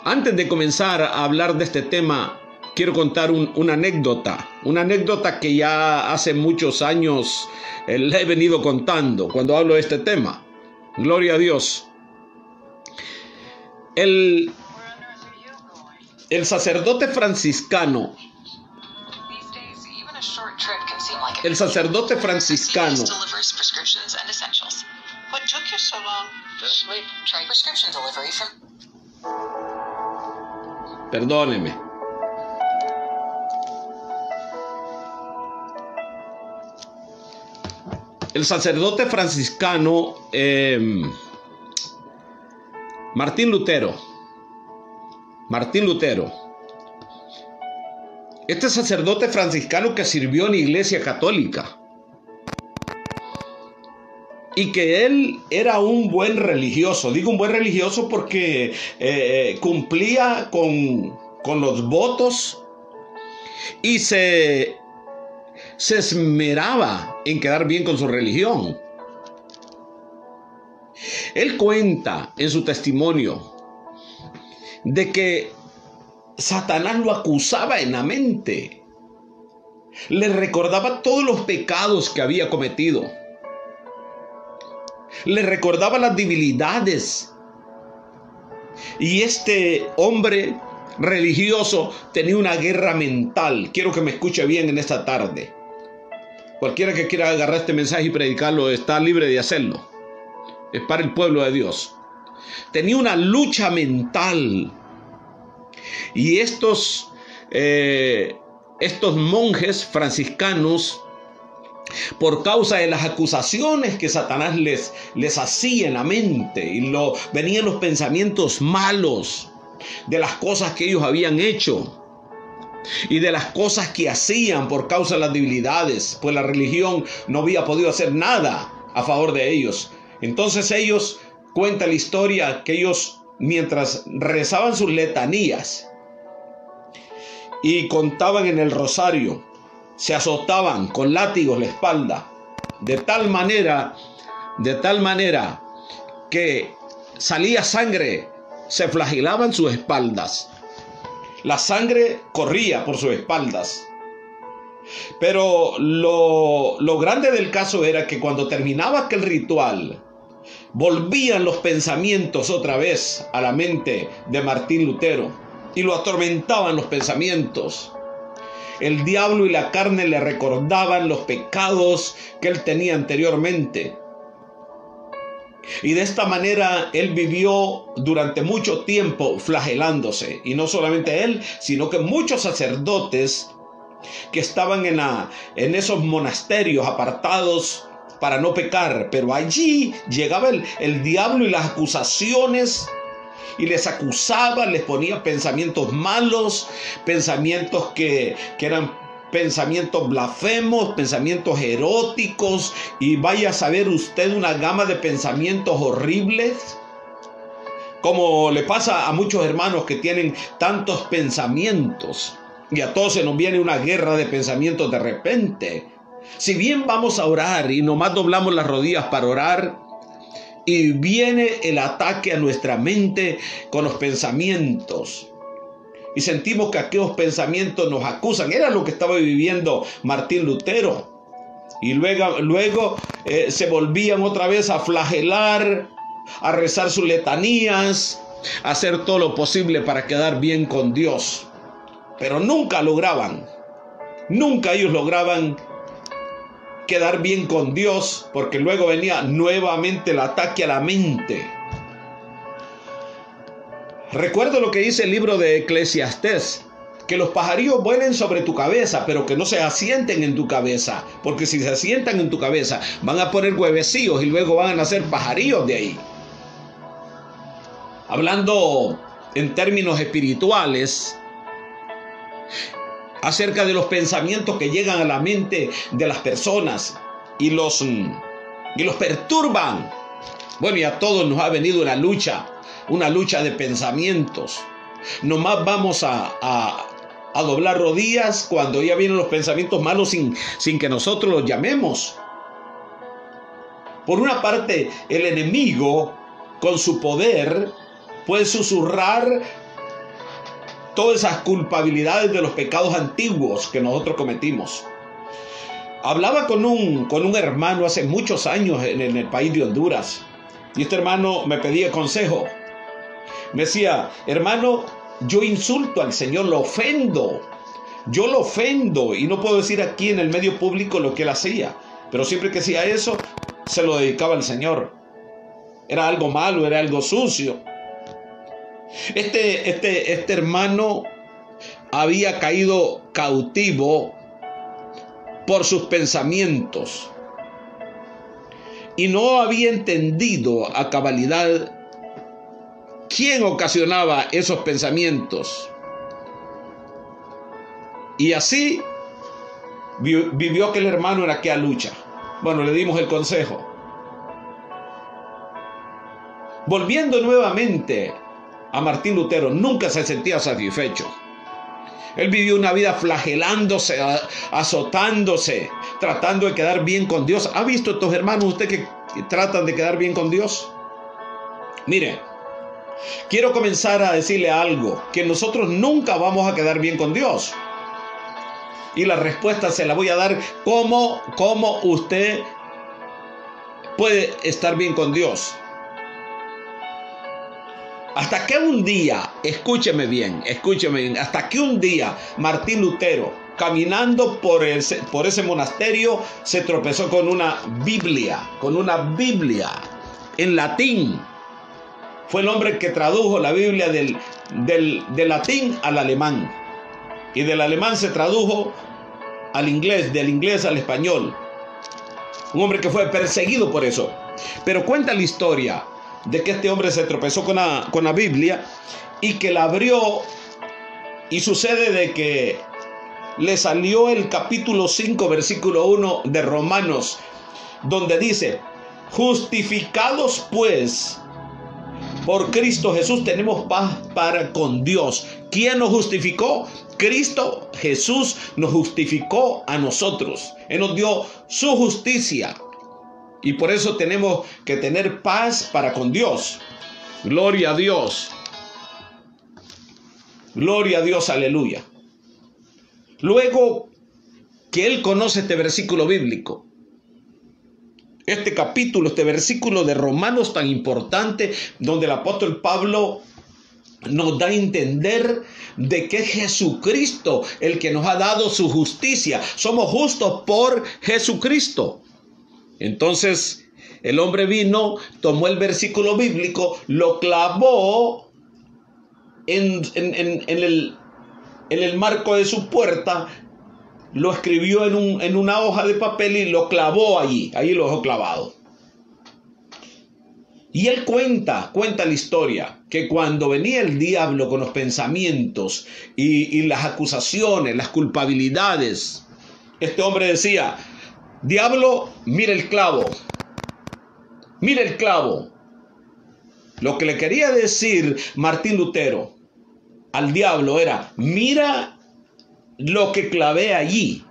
Antes de comenzar a hablar de este tema, quiero contar una anécdota que ya hace muchos años le he venido contando cuando hablo de este tema. Gloria a Dios. El sacerdote franciscano, perdóneme. El sacerdote franciscano Martín Lutero. Este sacerdote franciscano que sirvió en la Iglesia Católica y que él era un buen religioso. Digo un buen religioso porque cumplía con los votos y se esmeraba en quedar bien con su religión. Él cuenta en su testimonio de que Satanás lo acusaba en la mente, le recordaba todos los pecados que había cometido, le recordaba las debilidades, y este hombre religioso tenía una guerra mental. Quiero que me escuche bien en esta tarde. Cualquiera que quiera agarrar este mensaje y predicarlo está libre de hacerlo. Es para el pueblo de Dios. Tenía una lucha mental. Y estos monjes franciscanos, por causa de las acusaciones que Satanás les hacía en la mente, y venían los pensamientos malos de las cosas que ellos habían hecho y de las cosas que hacían por causa de las debilidades, pues la religión no había podido hacer nada a favor de ellos. Entonces ellos, cuenta la historia, que ellos, mientras rezaban sus letanías y contaban en el rosario, se azotaban con látigos la espalda, de tal manera que salía sangre, se flagelaban sus espaldas. La sangre corría por sus espaldas. Pero lo grande del caso era que cuando terminaba aquel ritual, volvían los pensamientos otra vez a la mente de Martín Lutero y lo atormentaban los pensamientos. El diablo y la carne le recordaban los pecados que él tenía anteriormente. Y de esta manera él vivió durante mucho tiempo flagelándose. Y no solamente él, sino que muchos sacerdotes que estaban en esos monasterios apartados para no pecar. Pero allí llegaba el diablo y las acusaciones, y les acusaba, les ponía pensamientos malos, pensamientos que eran pensamientos blasfemos, pensamientos eróticos, y vaya a saber usted una gama de pensamientos horribles, como le pasa a muchos hermanos que tienen tantos pensamientos, y a todos se nos viene una guerra de pensamientos de repente. Si bien vamos a orar y nomás doblamos las rodillas para orar, y viene el ataque a nuestra mente con los pensamientos, y sentimos que aquellos pensamientos nos acusan. Era lo que estaba viviendo Martín Lutero. Y luego se volvían otra vez a flagelar, a rezar sus letanías, a hacer todo lo posible para quedar bien con Dios. Pero nunca ellos lograban quedar bien con Dios, porque luego venía nuevamente el ataque a la mente. Recuerdo lo que dice el libro de Eclesiastés, que los pajarillos vuelen sobre tu cabeza, pero que no se asienten en tu cabeza, porque si se asientan en tu cabeza van a poner huevecillos y luego van a nacer pajarillos de ahí. Hablando en términos espirituales, acerca de los pensamientos que llegan a la mente de las personas y los perturban. Bueno, y a todos nos ha venido una lucha de pensamientos. Nomás vamos a doblar rodillas cuando ya vienen los pensamientos malos sin que nosotros los llamemos. Por una parte, el enemigo, con su poder, puede susurrar todas esas culpabilidades de los pecados antiguos que nosotros cometimos. Hablaba con un hermano hace muchos años en el país de Honduras, y este hermano me pedía consejo. Me decía: hermano, yo insulto al Señor, lo ofendo. Yo lo ofendo y no puedo decir aquí en el medio público lo que él hacía, pero siempre que hacía eso, se lo dedicaba al Señor. Era algo malo, era algo sucio. Este hermano había caído cautivo por sus pensamientos y no había entendido a cabalidad quién ocasionaba esos pensamientos. Y así vivió aquel hermano en aquella lucha. Bueno, le dimos el consejo. Volviendo nuevamente a Martín Lutero, nunca se sentía satisfecho. Él vivió una vida flagelándose, azotándose, tratando de quedar bien con Dios. ¿Ha visto estos hermanos usted que tratan de quedar bien con Dios? Mire, quiero comenzar a decirle algo, que nosotros nunca vamos a quedar bien con Dios. Y la respuesta se la voy a dar cómo usted puede estar bien con Dios. Hasta que un día, escúcheme bien, hasta que un día Martín Lutero, caminando por ese monasterio, se tropezó con una Biblia en latín. Fue el hombre que tradujo la Biblia del latín al alemán. Y del alemán se tradujo al inglés, del inglés al español. Un hombre que fue perseguido por eso. Pero cuenta la historia de que este hombre se tropezó con la Biblia y que la abrió, y sucede de que le salió el capítulo 5, versículo 1 de Romanos, donde dice: justificados pues por Cristo Jesús tenemos paz para con Dios. ¿Quién nos justificó? Cristo Jesús nos justificó a nosotros. Él nos dio su justicia. Y por eso tenemos que tener paz para con Dios. Gloria a Dios. Gloria a Dios, aleluya. Luego que él conoce este versículo bíblico, este capítulo, este versículo de Romanos tan importante, donde el apóstol Pablo nos da a entender de que es Jesucristo el que nos ha dado su justicia. Somos justos por Jesucristo. Entonces el hombre vino, tomó el versículo bíblico, lo clavó en el marco de su puerta, lo escribió en una hoja de papel y lo clavó allí lo dejó clavado. Y él cuenta la historia, que cuando venía el diablo con los pensamientos y las acusaciones, las culpabilidades, este hombre decía: diablo, mira el clavo. Mira el clavo. Lo que le quería decir Martín Lutero al diablo era: mira lo que clavé allí.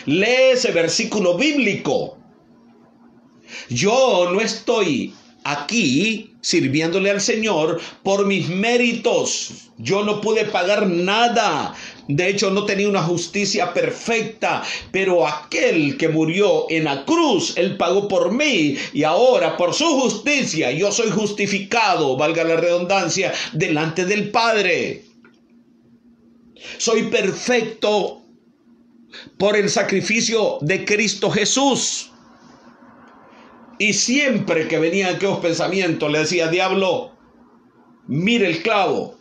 Lee ese versículo bíblico. Yo no estoy aquí sirviéndole al Señor por mis méritos. Yo no pude pagar nada. De hecho, no tenía una justicia perfecta, pero aquel que murió en la cruz, él pagó por mí, y ahora por su justicia yo soy justificado, valga la redundancia, delante del Padre. Soy perfecto por el sacrificio de Cristo Jesús. Y siempre que venían aquellos pensamientos, le decía: diablo, mire el clavo.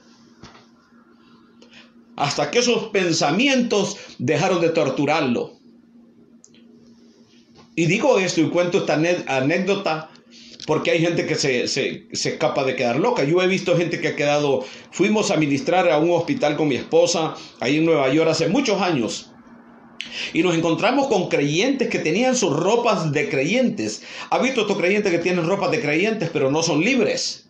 Hasta que esos pensamientos dejaron de torturarlo. Y digo esto y cuento esta anécdota porque hay gente que se escapa de quedar loca. Yo he visto gente que ha quedado... Fuimos a ministrar a un hospital con mi esposa ahí en Nueva York hace muchos años. Y nos encontramos con creyentes que tenían sus ropas de creyentes. ¿Ha visto estos creyentes que tienen ropas de creyentes pero no son libres?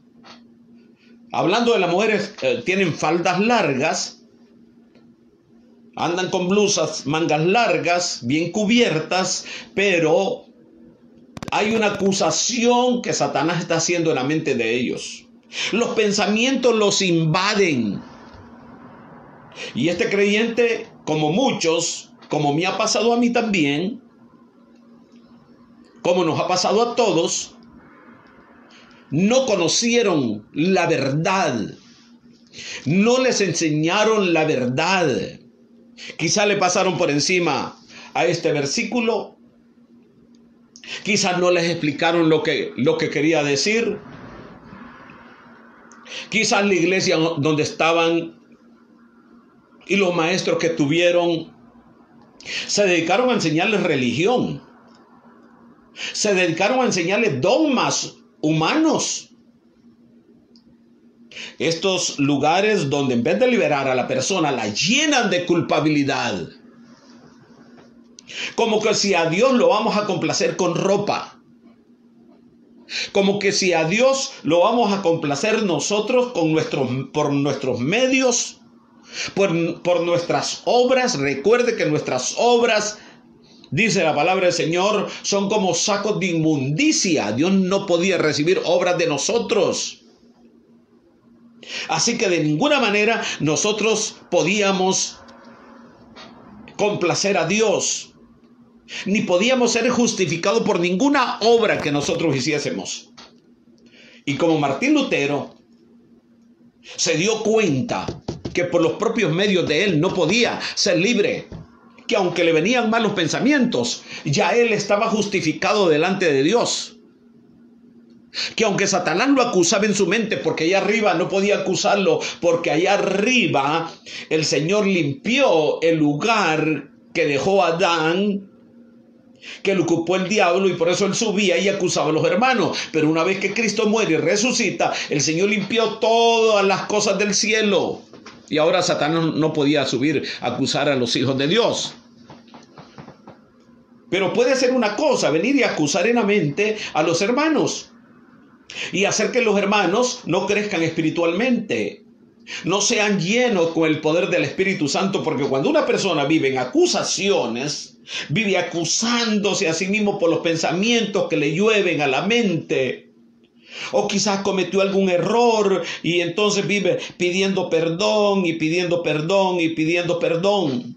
Hablando de las mujeres, tienen faldas largas, andan con blusas, mangas largas, bien cubiertas, pero hay una acusación que Satanás está haciendo en la mente de ellos. Los pensamientos los invaden. Y este creyente, como muchos, como me ha pasado a mí también, como nos ha pasado a todos, no conocieron la verdad. No les enseñaron la verdad. Quizá le pasaron por encima a este versículo. Quizás no les explicaron lo que quería decir. Quizás la iglesia donde estaban y los maestros que tuvieron se dedicaron a enseñarles religión. Se dedicaron a enseñarles dogmas humanos. Estos lugares donde en vez de liberar a la persona la llenan de culpabilidad. Como que si a Dios lo vamos a complacer con ropa. Como que si a Dios lo vamos a complacer nosotros por nuestros medios, por nuestras obras. Recuerde que nuestras obras, dice la palabra del Señor, son como sacos de inmundicia. Dios no podía recibir obras de nosotros. Así que de ninguna manera nosotros podíamos complacer a Dios. Ni podíamos ser justificados por ninguna obra que nosotros hiciésemos. Y como Martín Lutero se dio cuenta que por los propios medios de él no podía ser libre, que aunque le venían malos pensamientos, ya él estaba justificado delante de Dios. Que aunque Satanás lo acusaba en su mente, porque allá arriba no podía acusarlo, porque allá arriba el Señor limpió el lugar que dejó Adán, que lo ocupó el diablo, y por eso él subía y acusaba a los hermanos. Pero una vez que Cristo muere y resucita, el Señor limpió todas las cosas del cielo, y ahora Satanás no podía subir a acusar a los hijos de Dios. Pero puede ser una cosa, venir y acusar arenamente a los hermanos y hacer que los hermanos no crezcan espiritualmente, no sean llenos con el poder del Espíritu Santo, porque cuando una persona vive en acusaciones, vive acusándose a sí mismo por los pensamientos que le llueven a la mente, o quizás cometió algún error y entonces vive pidiendo perdón y pidiendo perdón y pidiendo perdón,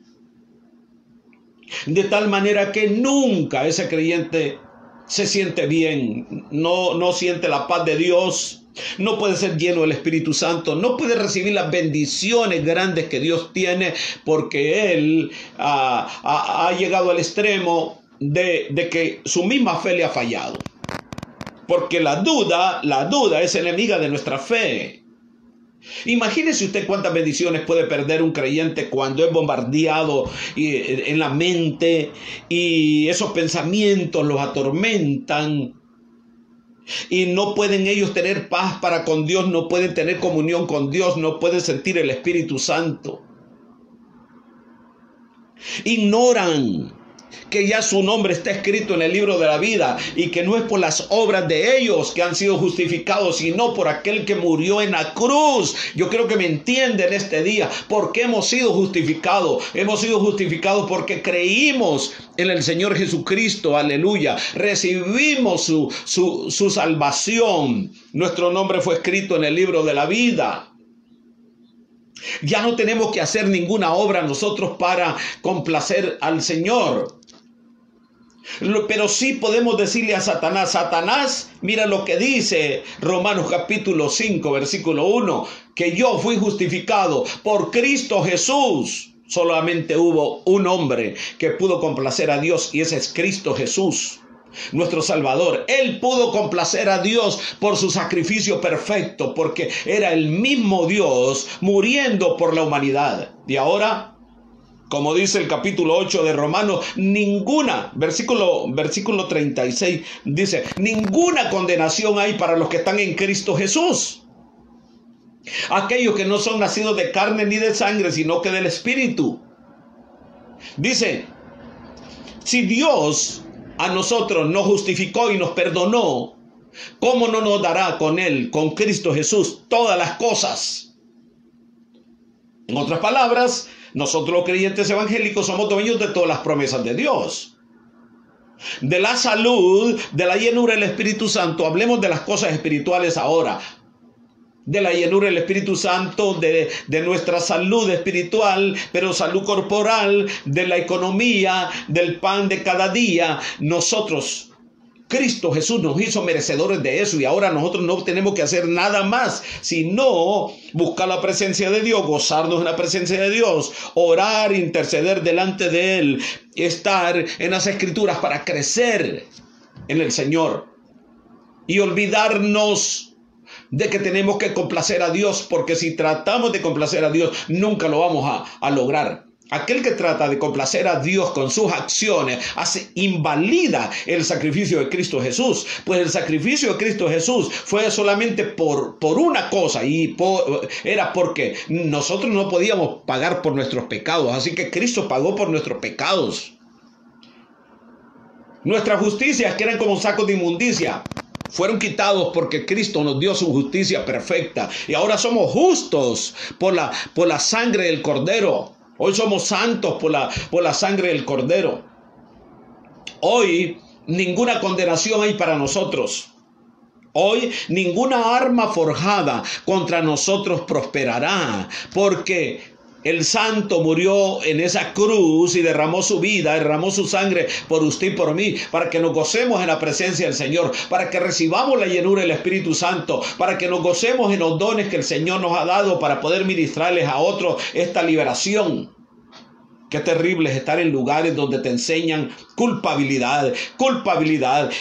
de tal manera que nunca ese creyente se siente bien, no siente la paz de Dios. No puede ser lleno del Espíritu Santo, no puede recibir las bendiciones grandes que Dios tiene, porque él ha llegado al extremo de que su misma fe le ha fallado. Porque la duda es enemiga de nuestra fe. Imagínese usted cuántas bendiciones puede perder un creyente cuando es bombardeado en la mente y esos pensamientos los atormentan. Y no pueden ellos tener paz para con Dios, no pueden tener comunión con Dios, no pueden sentir el Espíritu Santo. Ignoran que ya su nombre está escrito en el libro de la vida y que no es por las obras de ellos que han sido justificados, sino por aquel que murió en la cruz. Yo creo que me entienden este día. ¿Por qué hemos sido justificados? Hemos sido justificados porque creímos en el Señor Jesucristo. Aleluya. Recibimos su salvación. Nuestro nombre fue escrito en el libro de la vida. Ya no tenemos que hacer ninguna obra nosotros para complacer al Señor. Pero sí podemos decirle a Satanás: Satanás, mira lo que dice Romanos capítulo 5, versículo 1, que yo fui justificado por Cristo Jesús. Solamente hubo un hombre que pudo complacer a Dios, y ese es Cristo Jesús, nuestro Salvador. Él pudo complacer a Dios por su sacrificio perfecto, porque era el mismo Dios muriendo por la humanidad. Y ahora, como dice el capítulo 8 de Romanos, versículo 36, dice: ninguna condenación hay para los que están en Cristo Jesús. Aquellos que no son nacidos de carne ni de sangre, sino que del Espíritu. Dice, si Dios a nosotros nos justificó y nos perdonó, ¿cómo no nos dará con Él, con Cristo Jesús, todas las cosas? En otras palabras, nosotros los creyentes evangélicos somos dueños de todas las promesas de Dios. De la salud, de la llenura del Espíritu Santo. Hablemos de las cosas espirituales ahora. de la llenura del Espíritu Santo, de nuestra salud espiritual, pero salud corporal, de la economía, del pan de cada día. Nosotros, Cristo Jesús nos hizo merecedores de eso, y ahora nosotros no tenemos que hacer nada más sino buscar la presencia de Dios, gozarnos en la presencia de Dios, orar, interceder delante de Él, estar en las Escrituras para crecer en el Señor y olvidarnos de que tenemos que complacer a Dios, porque si tratamos de complacer a Dios nunca lo vamos a lograr. Aquel que trata de complacer a Dios con sus acciones invalida el sacrificio de Cristo Jesús. Pues el sacrificio de Cristo Jesús fue solamente por una cosa, y era porque nosotros no podíamos pagar por nuestros pecados. Así que Cristo pagó por nuestros pecados. Nuestras justicias, que eran como sacos de inmundicia, fueron quitados porque Cristo nos dio su justicia perfecta. Y ahora somos justos por la sangre del Cordero. Hoy somos santos por la sangre del Cordero. Hoy ninguna condenación hay para nosotros. Hoy ninguna arma forjada contra nosotros prosperará, porque el Santo murió en esa cruz y derramó su vida, derramó su sangre por usted y por mí, para que nos gocemos en la presencia del Señor, para que recibamos la llenura del Espíritu Santo, para que nos gocemos en los dones que el Señor nos ha dado para poder ministrarles a otros esta liberación. Qué terrible es estar en lugares donde te enseñan culpabilidad,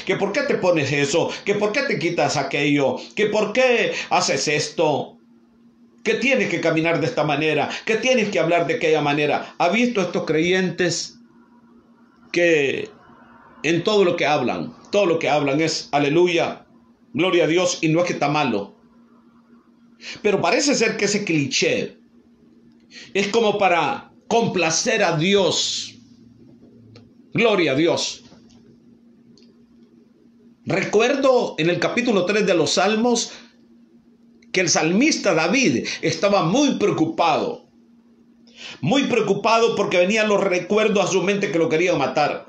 que por qué te pones eso, que por qué te quitas aquello, que por qué haces esto, que tienes que caminar de esta manera, que tienes que hablar de aquella manera. ¿Ha visto estos creyentes que en todo lo que hablan es aleluya, gloria a Dios, y no es que está malo? Pero parece ser que ese cliché es como para complacer a Dios. Gloria a Dios. Recuerdo en el capítulo 3 de los Salmos que el salmista David estaba muy preocupado porque venían los recuerdos a su mente que lo querían matar.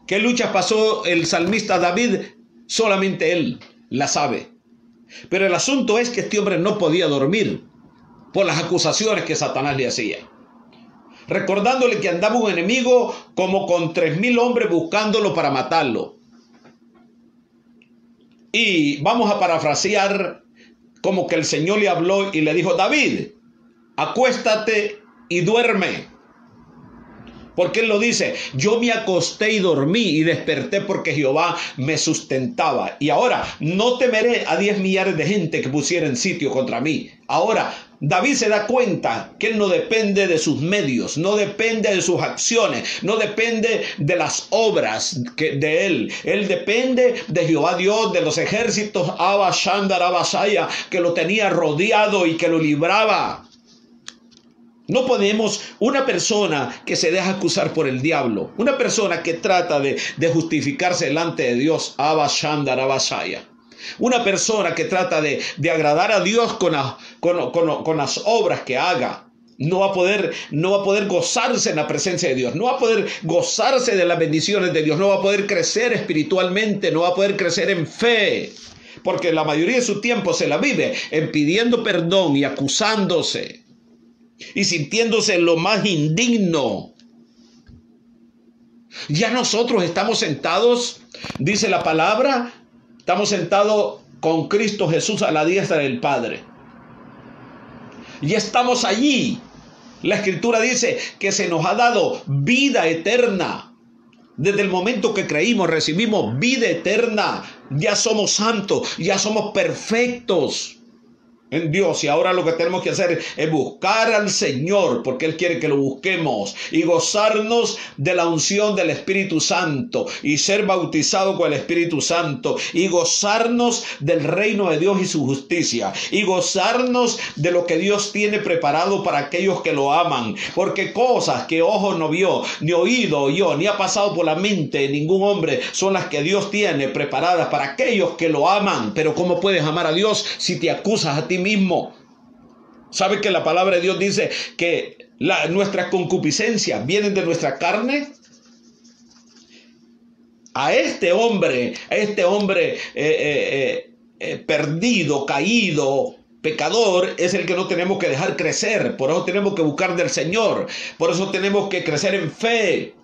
¿Qué luchas pasó el salmista David? Solamente él la sabe. Pero el asunto es que este hombre no podía dormir por las acusaciones que Satanás le hacía, recordándole que andaba un enemigo como con 3,000 hombres buscándolo para matarlo. Y vamos a parafrasear como que el Señor le habló y le dijo: David, acuéstate y duerme. Porque él lo dice: yo me acosté y dormí y desperté porque Jehová me sustentaba. Y ahora no temeré a 10 millares de gente que pusieran sitio contra mí. Ahora David se da cuenta que él no depende de sus medios, no depende de sus acciones, no depende de las obras de él. Él depende de Jehová Dios, de los ejércitos, Abba, Shandar, Abasaya, que lo tenía rodeado y que lo libraba. No podemos, una persona que se deja acusar por el diablo, una persona que trata de justificarse delante de Dios, Abba, Shandar, Abasaya. Una persona que trata de agradar a Dios con las obras que haga, no va a poder gozarse en la presencia de Dios, no va a poder gozarse de las bendiciones de Dios, no va a poder crecer espiritualmente, no va a poder crecer en fe, porque la mayoría de su tiempo se la vive en pidiendo perdón y acusándose y sintiéndose lo más indigno. Ya nosotros estamos sentados, dice la palabra, estamos sentados con Cristo Jesús a la diestra del Padre. Y estamos allí. La Escritura dice que se nos ha dado vida eterna. Desde el momento que creímos, recibimos vida eterna. Ya somos santos, ya somos perfectos en Dios. Y ahora lo que tenemos que hacer es buscar al Señor, porque Él quiere que lo busquemos, y gozarnos de la unción del Espíritu Santo y ser bautizado con el Espíritu Santo, y gozarnos del reino de Dios y su justicia, y gozarnos de lo que Dios tiene preparado para aquellos que lo aman, porque cosas que ojo no vio, ni oído oyó, ni ha pasado por la mente de ningún hombre, son las que Dios tiene preparadas para aquellos que lo aman. Pero ¿cómo puedes amar a Dios si te acusas a ti mismo? ¿Sabe que la palabra de Dios dice que nuestras concupiscencias vienen de nuestra carne? A este hombre perdido, caído, pecador, es el que no tenemos que dejar crecer. Por eso tenemos que buscar del Señor. Por eso tenemos que crecer en fe.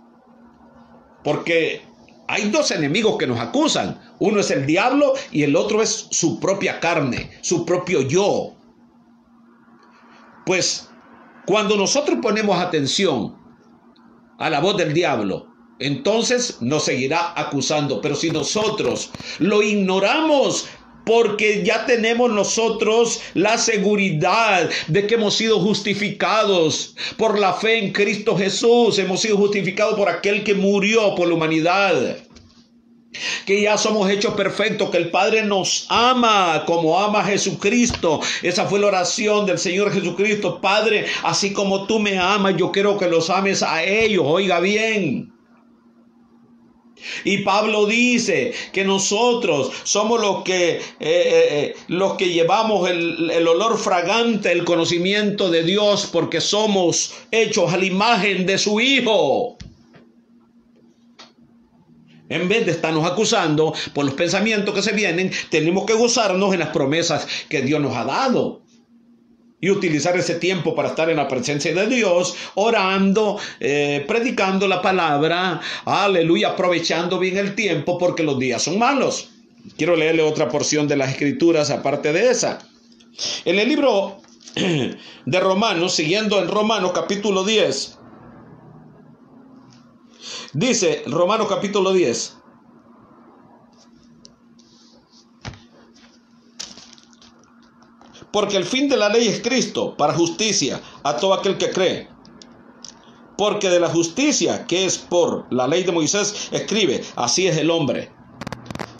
Porque hay dos enemigos que nos acusan. Uno es el diablo y el otro es su propia carne, su propio yo. Pues cuando nosotros ponemos atención a la voz del diablo, entonces nos seguirá acusando. Pero si nosotros lo ignoramos, porque ya tenemos nosotros la seguridad de que hemos sido justificados por la fe en Cristo Jesús. Hemos sido justificados por aquel que murió por la humanidad. Que ya somos hechos perfectos, que el Padre nos ama como ama a Jesucristo. Esa fue la oración del Señor Jesucristo. Padre, así como tú me amas, yo quiero que los ames a ellos. Oiga bien. Y Pablo dice que nosotros somos los que llevamos el olor fragante, el conocimiento de Dios, porque somos hechos a la imagen de su Hijo. En vez de estarnos acusando por los pensamientos que se vienen, tenemos que gozarnos en las promesas que Dios nos ha dado. Y utilizar ese tiempo para estar en la presencia de Dios, orando, predicando la palabra, aleluya, aprovechando bien el tiempo porque los días son malos. Quiero leerle otra porción de las Escrituras aparte de esa. En el libro de Romanos, siguiendo en Romanos capítulo 10, dice Romanos capítulo 10. Porque el fin de la ley es Cristo, para justicia a todo aquel que cree. Porque de la justicia que es por la ley de Moisés, escribe, así es el hombre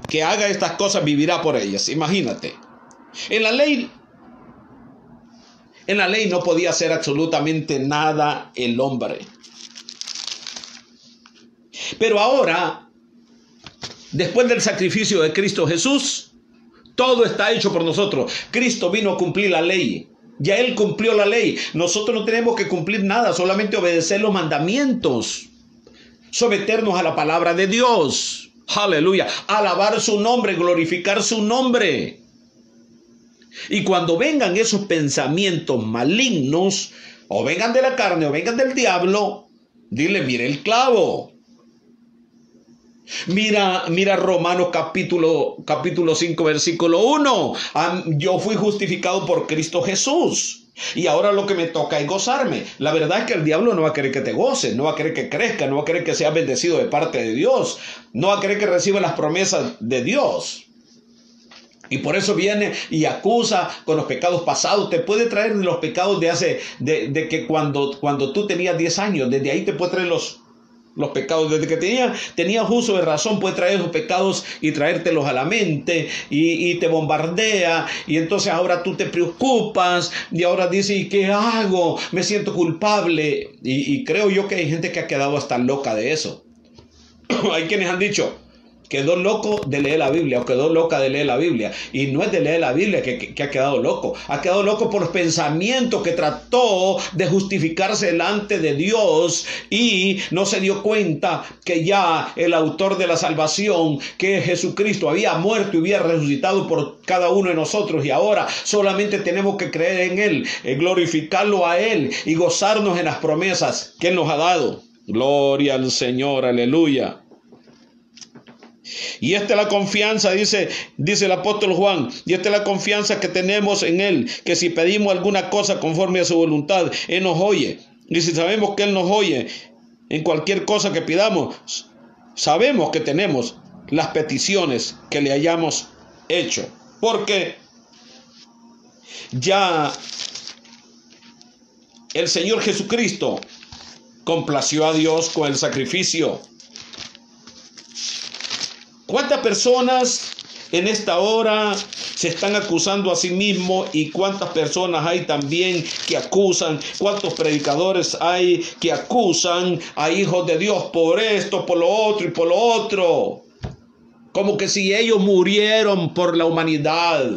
que haga estas cosas, vivirá por ellas. Imagínate. En la ley no podía hacer absolutamente nada el hombre. Pero ahora, después del sacrificio de Cristo Jesús, todo está hecho por nosotros. Cristo vino a cumplir la ley. Ya Él cumplió la ley. Nosotros no tenemos que cumplir nada, solamente obedecer los mandamientos. Someternos a la palabra de Dios. Aleluya. Alabar su nombre, glorificar su nombre. Y cuando vengan esos pensamientos malignos, o vengan de la carne o vengan del diablo, dile, mire el clavo. Mira Romanos capítulo 5 versículo 1. Yo fui justificado por Cristo Jesús y ahora lo que me toca es gozarme. La verdad es que el diablo no va a querer que te goces, no va a querer que crezca, no va a querer que seas bendecido de parte de Dios, no va a querer que recibas las promesas de Dios. Y por eso viene y acusa con los pecados pasados. Te puede traer los pecados de que cuando tú tenías 10 años, desde ahí te puede traer los pecados, desde que tenías uso de razón, puede traer esos pecados y traértelos a la mente y te bombardea, y entonces ahora tú te preocupas y ahora dices, ¿y qué hago? Me siento culpable, y creo yo que hay gente que ha quedado hasta loca de eso. Hay quienes han dicho, quedó loco de leer la Biblia o quedó loca de leer la Biblia, y no es de leer la Biblia que ha quedado loco, ha quedado loco por los pensamientos que trató de justificarse delante de Dios y no se dio cuenta que ya el autor de la salvación, que es Jesucristo, había muerto y había resucitado por cada uno de nosotros, y ahora solamente tenemos que creer en Él, glorificarlo a Él y gozarnos en las promesas que Él nos ha dado. Gloria al Señor, aleluya. Y esta es la confianza, dice el apóstol Juan, y esta es la confianza que tenemos en Él, que si pedimos alguna cosa conforme a su voluntad, Él nos oye. Y si sabemos que Él nos oye en cualquier cosa que pidamos, sabemos que tenemos las peticiones que le hayamos hecho. Porque ya el Señor Jesucristo complació a Dios con el sacrificio. ¿Cuántas personas en esta hora se están acusando a sí mismos? ¿Y cuántas personas hay también que acusan? ¿Cuántos predicadores hay que acusan a hijos de Dios por esto, por lo otro y por lo otro? Como que si ellos murieron por la humanidad.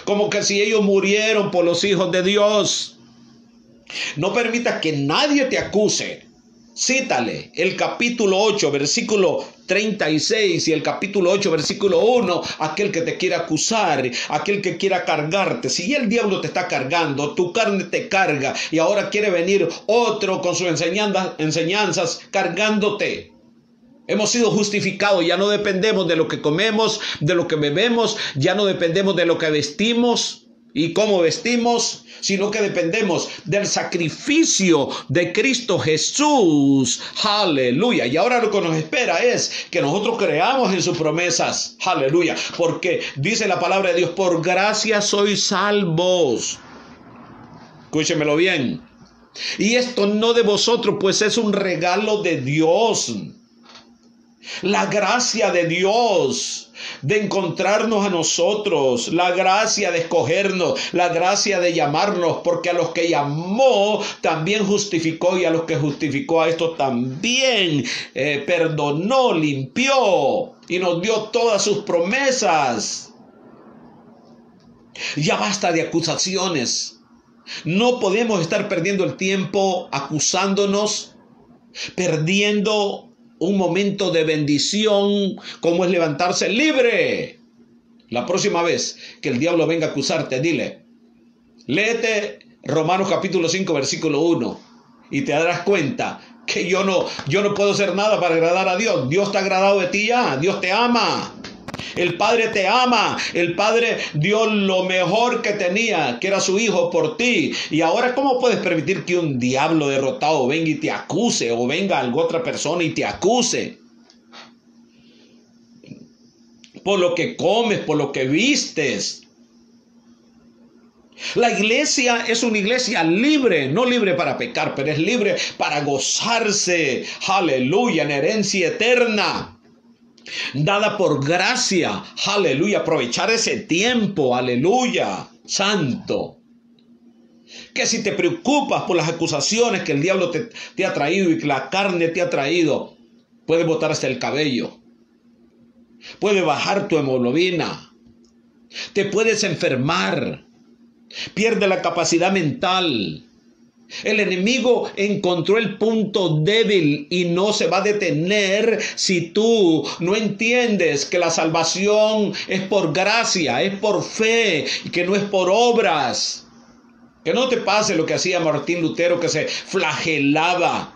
Como que si ellos murieron por los hijos de Dios. No permitas que nadie te acuse. Cítale el capítulo 8, versículo 36 y el capítulo 8, versículo 1, aquel que te quiera acusar, aquel que quiera cargarte. Si el diablo te está cargando, tu carne te carga y ahora quiere venir otro con sus enseñanzas cargándote. Hemos sido justificados, ya no dependemos de lo que comemos, de lo que bebemos, ya no dependemos de lo que vestimos y cómo vestimos, sino que dependemos del sacrificio de Cristo Jesús. Aleluya. Y ahora lo que nos espera es que nosotros creamos en sus promesas. Aleluya. Porque dice la palabra de Dios, por gracia sois salvos. Escúchemelo bien. Y esto no de vosotros, pues es un regalo de Dios. La gracia de Dios de encontrarnos a nosotros, la gracia de escogernos, la gracia de llamarnos, porque a los que llamó también justificó, y a los que justificó a estos también perdonó, limpió y nos dio todas sus promesas. Ya basta de acusaciones. No podemos estar perdiendo el tiempo acusándonos, perdiendo un momento de bendición como es levantarse libre. La próxima vez que el diablo venga a acusarte, dile, léete Romanos capítulo 5 versículo 1 y te darás cuenta que yo no puedo hacer nada para agradar a Dios. Dios está agradado de ti ya, Dios te ama. El Padre te ama. El Padre dio lo mejor que tenía, que era su Hijo, por ti. Y ahora, ¿cómo puedes permitir que un diablo derrotado venga y te acuse? O venga alguna otra persona y te acuse. Por lo que comes, por lo que vistes. La iglesia es una iglesia libre, no libre para pecar, pero es libre para gozarse. Aleluya, en herencia eterna. Dada por gracia, aleluya, aprovechar ese tiempo, aleluya, santo. Que si te preocupas por las acusaciones que el diablo te ha traído y que la carne te ha traído, puede botar hasta el cabello, puede bajar tu hemoglobina, te puedes enfermar, pierde la capacidad mental. El enemigo encontró el punto débil y no se va a detener si tú no entiendes que la salvación es por gracia, es por fe y que no es por obras. Que no te pase lo que hacía Martín Lutero, que se flagelaba,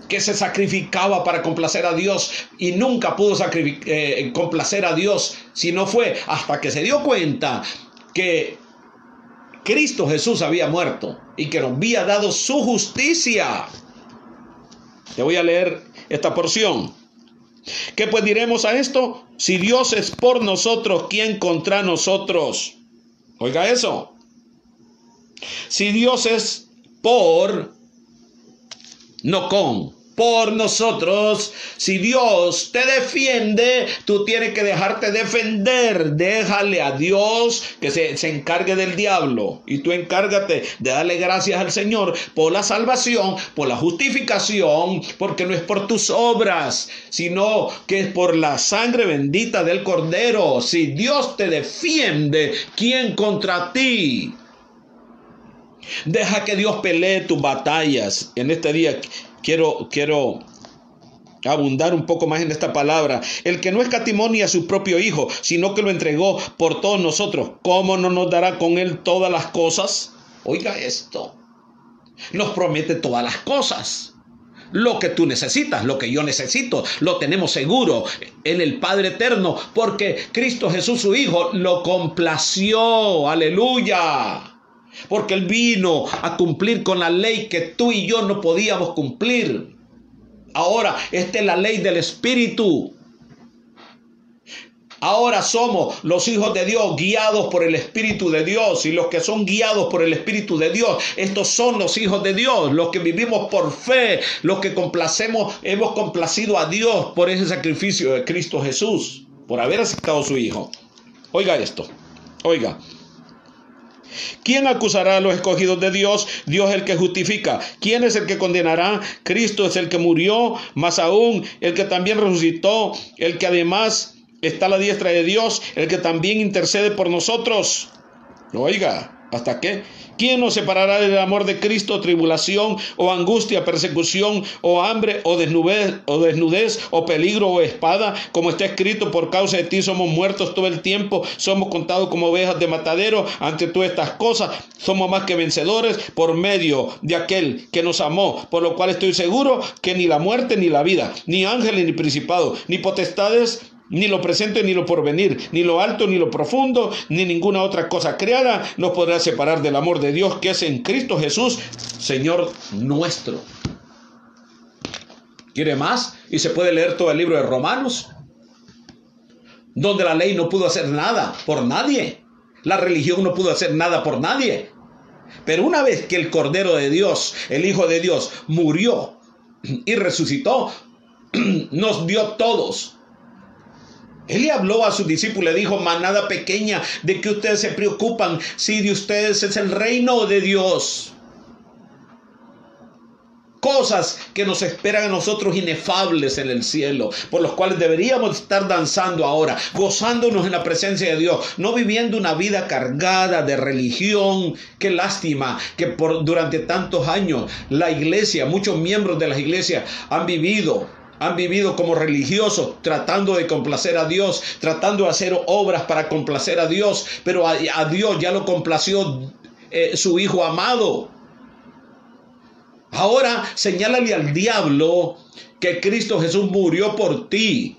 que se sacrificaba para complacer a Dios y nunca pudo complacer a Dios, sino fue hasta que se dio cuenta que Cristo Jesús había muerto y que nos había dado su justicia. Te voy a leer esta porción. ¿Qué pues diremos a esto? Si Dios es por nosotros, ¿quién contra nosotros? Oiga eso. Si Dios es por, no con, por nosotros, si Dios te defiende, tú tienes que dejarte defender. Déjale a Dios que se encargue del diablo y tú encárgate de darle gracias al Señor por la salvación, por la justificación, porque no es por tus obras, sino que es por la sangre bendita del Cordero. Si Dios te defiende, ¿quién contra ti? Deja que Dios pelee tus batallas. En este día quiero abundar un poco más en esta palabra. El que no escatimó ni a su propio Hijo, sino que lo entregó por todos nosotros, ¿cómo no nos dará con él todas las cosas? Oiga esto. Nos promete todas las cosas. Lo que tú necesitas, lo que yo necesito, lo tenemos seguro en el Padre eterno, porque Cristo Jesús, su Hijo, lo complació. Aleluya. Porque Él vino a cumplir con la ley que tú y yo no podíamos cumplir. Ahora, esta es la ley del Espíritu. Ahora somos los hijos de Dios, guiados por el Espíritu de Dios. Y los que son guiados por el Espíritu de Dios, estos son los hijos de Dios. Los que vivimos por fe, los que hemos complacido a Dios por ese sacrificio de Cristo Jesús, por haber aceptado a su Hijo. Oiga esto, oiga. ¿Quién acusará a los escogidos de Dios? Dios es el que justifica. ¿Quién es el que condenará? Cristo es el que murió, más aún el que también resucitó, el que además está a la diestra de Dios, el que también intercede por nosotros. Oiga, ¿Hasta qué? ¿Quién nos separará del amor de Cristo? Tribulación, o angustia, persecución, o hambre, o desnudez, o peligro, o espada. Como está escrito, por causa de ti somos muertos todo el tiempo, somos contados como ovejas de matadero. Ante todas estas cosas, somos más que vencedores por medio de aquel que nos amó. Por lo cual estoy seguro que ni la muerte, ni la vida, ni ángeles, ni principados, ni potestades, ni lo presente ni lo porvenir, ni lo alto ni lo profundo, ni ninguna otra cosa creada nos podrá separar del amor de Dios que es en Cristo Jesús, Señor nuestro. ¿Quiere más? Y se puede leer todo el libro de Romanos, donde la ley no pudo hacer nada por nadie. La religión no pudo hacer nada por nadie. Pero una vez que el Cordero de Dios, el Hijo de Dios, murió y resucitó, nos dio todos. Él le habló a sus discípulos, le dijo: manada pequeña, ¿de qué ustedes se preocupan? Si de ustedes es el reino de Dios. Cosas que nos esperan a nosotros inefables en el cielo, por los cuales deberíamos estar danzando ahora, gozándonos en la presencia de Dios, no viviendo una vida cargada de religión. Qué lástima que durante tantos años la iglesia, muchos miembros de las iglesias han vivido como religiosos, tratando de complacer a Dios, tratando de hacer obras para complacer a Dios, pero a Dios ya lo complació su Hijo amado. Ahora señálale al diablo que Cristo Jesús murió por ti.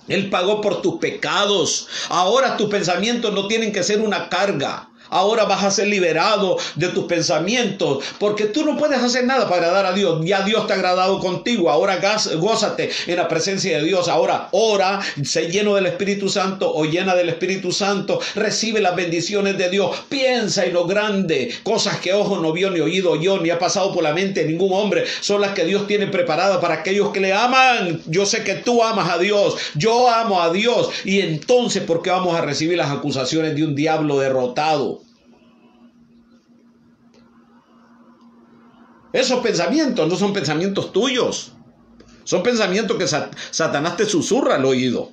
Él pagó por tus pecados. Ahora tus pensamientos no tienen que ser una carga. Ahora vas a ser liberado de tus pensamientos, porque tú no puedes hacer nada para agradar a Dios. Ya Dios está agradado contigo. Ahora gózate en la presencia de Dios. Ahora ora, sé lleno del Espíritu Santo o llena del Espíritu Santo. Recibe las bendiciones de Dios. Piensa en lo grande, cosas que ojo no vio, ni oído oyó, ni ha pasado por la mente de ningún hombre. Son las que Dios tiene preparadas para aquellos que le aman. Yo sé que tú amas a Dios. Yo amo a Dios. Y entonces, ¿por qué vamos a recibir las acusaciones de un diablo derrotado? Esos pensamientos no son pensamientos tuyos. Son pensamientos que Satanás te susurra al oído.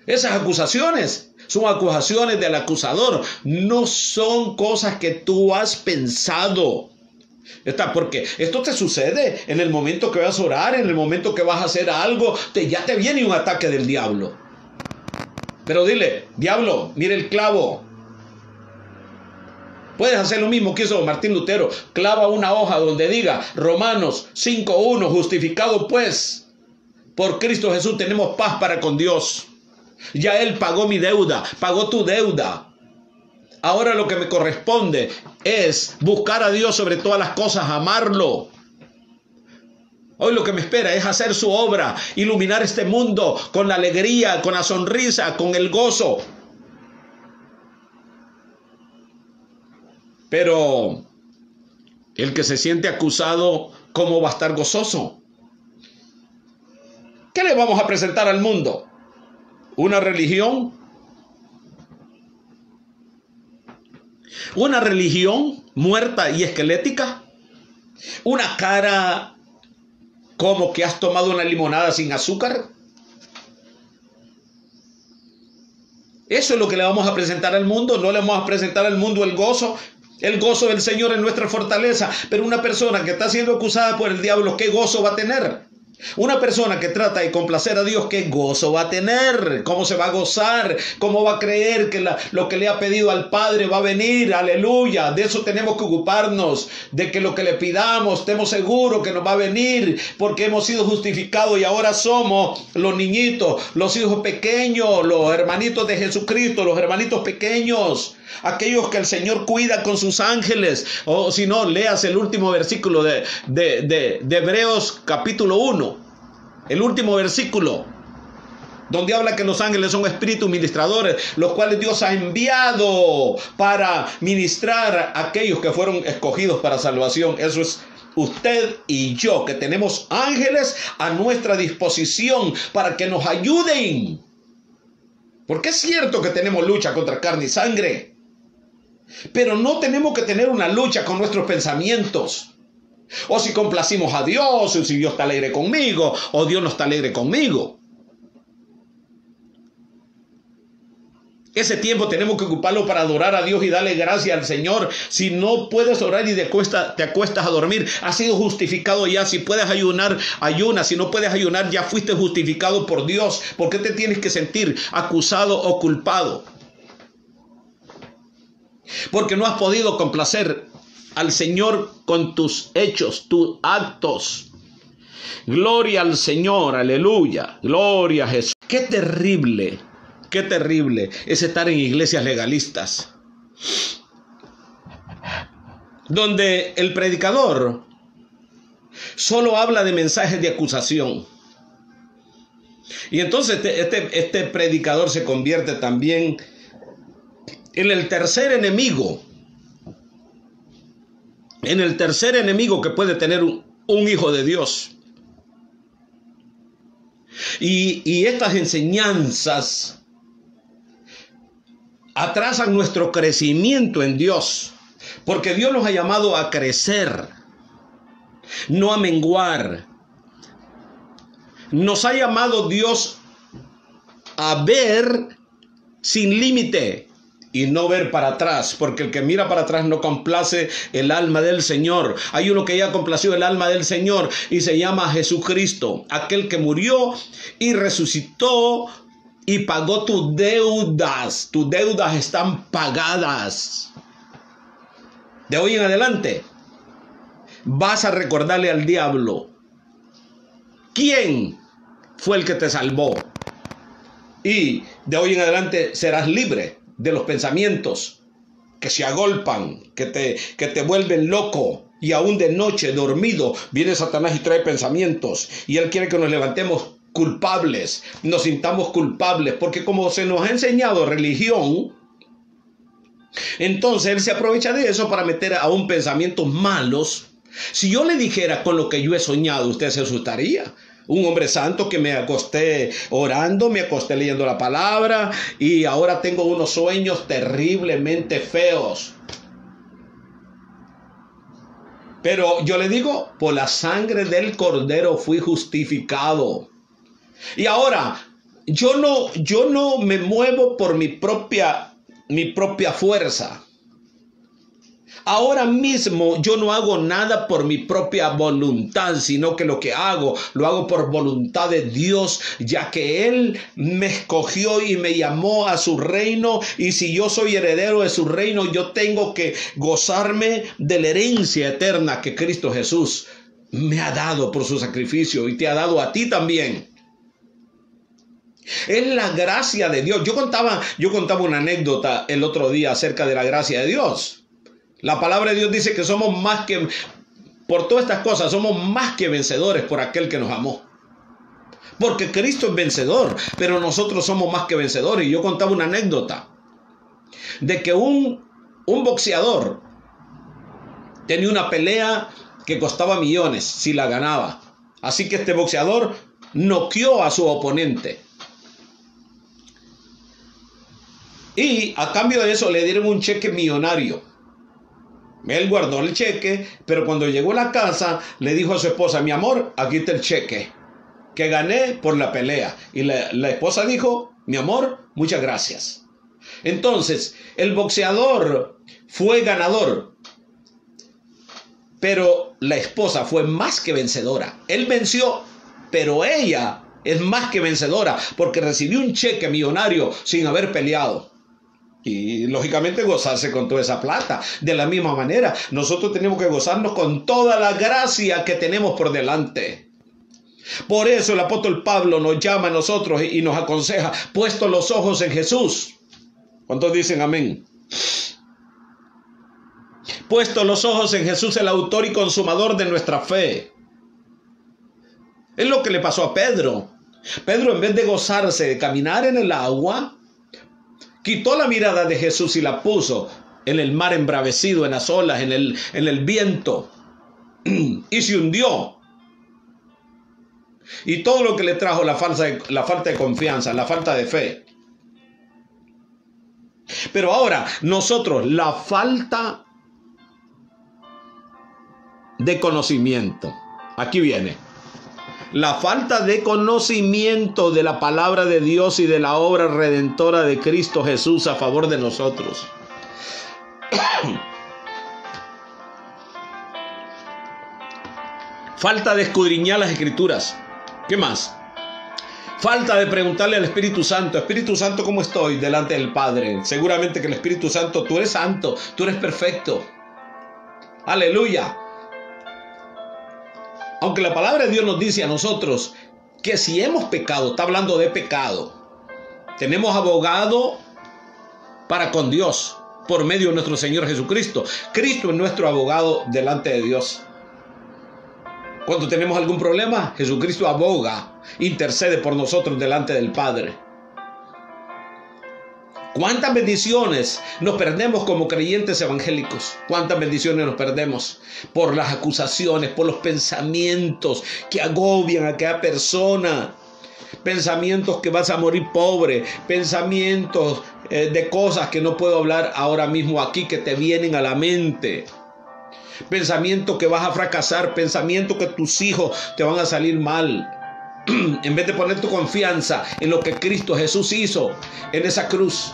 Esas acusaciones son acusaciones del acusador. No son cosas que tú has pensado. Porque esto te sucede en el momento que vas a orar, en el momento que vas a hacer algo, ya te viene un ataque del diablo. Pero dile: diablo, mire el clavo. Puedes hacer lo mismo que hizo Martín Lutero. Clava una hoja donde diga Romanos 5:1, justificado pues por Cristo Jesús tenemos paz para con Dios. Ya Él pagó mi deuda, pagó tu deuda. Ahora lo que me corresponde es buscar a Dios sobre todas las cosas, amarlo. Hoy lo que me espera es hacer su obra, iluminar este mundo con la alegría, con la sonrisa, con el gozo. Pero el que se siente acusado, ¿cómo va a estar gozoso? ¿Qué le vamos a presentar al mundo? ¿Una religión? ¿Una religión muerta y esquelética? ¿Una cara como que has tomado una limonada sin azúcar? Eso es lo que le vamos a presentar al mundo. No le vamos a presentar al mundo el gozo. El gozo del Señor es nuestra fortaleza. Pero una persona que está siendo acusada por el diablo, ¿qué gozo va a tener? Una persona que trata de complacer a Dios, ¿qué gozo va a tener? ¿Cómo se va a gozar? ¿Cómo va a creer que lo que le ha pedido al Padre va a venir? Aleluya. De eso tenemos que ocuparnos, de que lo que le pidamos estemos seguros que nos va a venir, porque hemos sido justificados y ahora somos los niñitos, los hijos pequeños, los hermanitos de Jesucristo, los hermanitos pequeños, aquellos que el Señor cuida con sus ángeles. O si no, leas el último versículo de Hebreos capítulo 1. El último versículo, donde habla que los ángeles son espíritus ministradores, los cuales Dios ha enviado para ministrar a aquellos que fueron escogidos para salvación. Eso es usted y yo, que tenemos ángeles a nuestra disposición para que nos ayuden. Porque es cierto que tenemos lucha contra carne y sangre, pero no tenemos que tener una lucha con nuestros pensamientos. O si complacimos a Dios, o si Dios está alegre conmigo, o Dios no está alegre conmigo. Ese tiempo tenemos que ocuparlo para adorar a Dios y darle gracias al Señor. Si no puedes orar y te acuestas a dormir, has sido justificado ya. Si puedes ayunar, ayuna. Si no puedes ayunar, ya fuiste justificado por Dios. ¿Por qué te tienes que sentir acusado o culpado? Porque no has podido complacer al Señor con tus hechos, tus actos. Gloria al Señor, aleluya, gloria a Jesús. Qué terrible es estar en iglesias legalistas, donde el predicador solo habla de mensajes de acusación. Y entonces este predicador se convierte también en el tercer enemigo. En el tercer enemigo que puede tener un hijo de Dios. Y estas enseñanzas atrasan nuestro crecimiento en Dios, porque Dios nos ha llamado a crecer, no a menguar. Nos ha llamado Dios a ver sin límite y no ver para atrás, porque el que mira para atrás no complace el alma del Señor. Hay uno que ya complació el alma del Señor y se llama Jesucristo, aquel que murió y resucitó y pagó tus deudas. Tus deudas están pagadas. De hoy en adelante vas a recordarle al diablo quién fue el que te salvó. Y de hoy en adelante serás libre de los pensamientos que se agolpan, que te vuelven loco. Y aún de noche, dormido, viene Satanás y trae pensamientos. Y él quiere que nos levantemos culpables, nos sintamos culpables, porque como se nos ha enseñado religión, entonces él se aprovecha de eso para meter aún pensamientos malos. Si yo le dijera con lo que yo he soñado, usted se asustaría. Un hombre santo que me acosté orando, me acosté leyendo la palabra y ahora tengo unos sueños terriblemente feos. Pero yo le digo, por la sangre del Cordero fui justificado. Y ahora, yo no me muevo por mi propia fuerza. Ahora mismo yo no hago nada por mi propia voluntad, sino que lo que hago, lo hago por voluntad de Dios, ya que Él me escogió y me llamó a su reino. Y si yo soy heredero de su reino, yo tengo que gozarme de la herencia eterna que Cristo Jesús me ha dado por su sacrificio y te ha dado a ti también. Es la gracia de Dios. Yo contaba una anécdota el otro día acerca de la gracia de Dios. La palabra de Dios dice que somos más que, por todas estas cosas, somos más que vencedores por aquel que nos amó. Porque Cristo es vencedor, pero nosotros somos más que vencedores. Y yo contaba una anécdota de que un boxeador tenía una pelea que costaba millones si la ganaba. Así que este boxeador noqueó a su oponente. Y a cambio de eso le dieron un cheque millonario. Él guardó el cheque, pero cuando llegó a la casa le dijo a su esposa: mi amor, aquí está el cheque que gané por la pelea. Y la esposa dijo: mi amor, muchas gracias. Entonces el boxeador fue ganador, pero la esposa fue más que vencedora. Él venció, pero ella es más que vencedora porque recibió un cheque millonario sin haber peleado. Y lógicamente gozarse con toda esa plata. De la misma manera, nosotros tenemos que gozarnos con toda la gracia que tenemos por delante. Por eso el apóstol Pablo nos llama a nosotros y nos aconseja: puesto los ojos en Jesús. ¿Cuántos dicen amén? Puesto los ojos en Jesús, el autor y consumador de nuestra fe. Es lo que le pasó a Pedro. Pedro, en vez de gozarse de caminar en el agua, quitó la mirada de Jesús y la puso en el mar embravecido, en las olas, en el viento, y se hundió. Y todo lo que le trajo la falta de confianza, la falta de fe. Pero ahora nosotros, la falta de conocimiento. Aquí viene. La falta de conocimiento de la palabra de Dios y de la obra redentora de Cristo Jesús a favor de nosotros. Falta de escudriñar las Escrituras. ¿Qué más? Falta de preguntarle al Espíritu Santo: Espíritu Santo, ¿cómo estoy delante del Padre? Seguramente que el Espíritu Santo, tú eres santo, tú eres perfecto. Aleluya. Aunque la palabra de Dios nos dice a nosotros que si hemos pecado, está hablando de pecado, tenemos abogado para con Dios por medio de nuestro Señor Jesucristo. Cristo es nuestro abogado delante de Dios. Cuando tenemos algún problema, Jesucristo aboga, intercede por nosotros delante del Padre. ¿Cuántas bendiciones nos perdemos como creyentes evangélicos? ¿Cuántas bendiciones nos perdemos por las acusaciones, por los pensamientos que agobian a cada persona? Pensamientos que vas a morir pobre, pensamientos de cosas que no puedo hablar ahora mismo aquí, que te vienen a la mente. Pensamiento que vas a fracasar, pensamiento que tus hijos te van a salir mal. En vez de poner tu confianza en lo que Cristo Jesús hizo en esa cruz,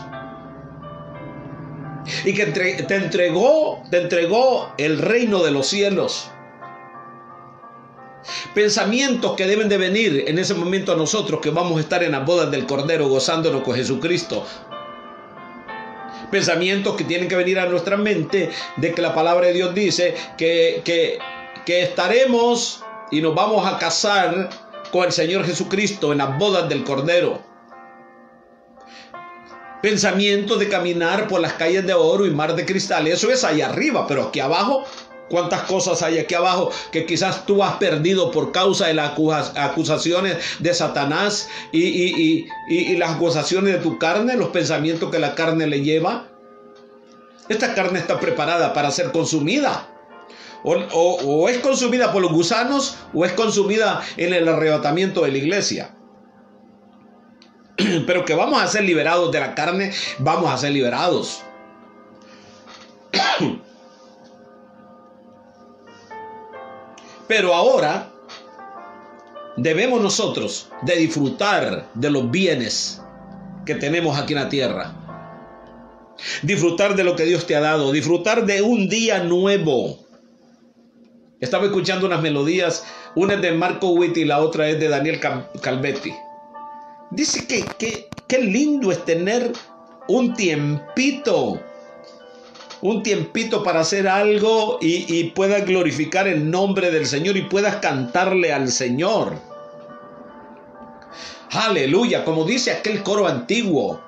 y que te entregó el reino de los cielos. Pensamientos que deben de venir en ese momento a nosotros, que vamos a estar en las bodas del Cordero gozándonos con Jesucristo. Pensamientos que tienen que venir a nuestra mente de que la palabra de Dios dice que estaremos y nos vamos a casar con el Señor Jesucristo en las bodas del Cordero. Pensamientos de caminar por las calles de oro y mar de cristal. Eso es allá arriba, pero aquí abajo, ¿cuántas cosas hay aquí abajo que quizás tú has perdido por causa de las acusaciones de Satanás y las acusaciones de tu carne, los pensamientos que la carne le lleva? Esta carne está preparada para ser consumida. O es consumida por los gusanos, o es consumida en el arrebatamiento de la iglesia. Pero que vamos a ser liberados de la carne, vamos a ser liberados. Pero ahora debemos nosotros de disfrutar de los bienes que tenemos aquí en la tierra. Disfrutar de lo que Dios te ha dado, disfrutar de un día nuevo. Estaba escuchando unas melodías, una es de Marco Witt y la otra es de Daniel Calvetti. Dice que qué lindo es tener un tiempito para hacer algo y puedas glorificar el nombre del Señor y puedas cantarle al Señor. Aleluya, como dice aquel coro antiguo: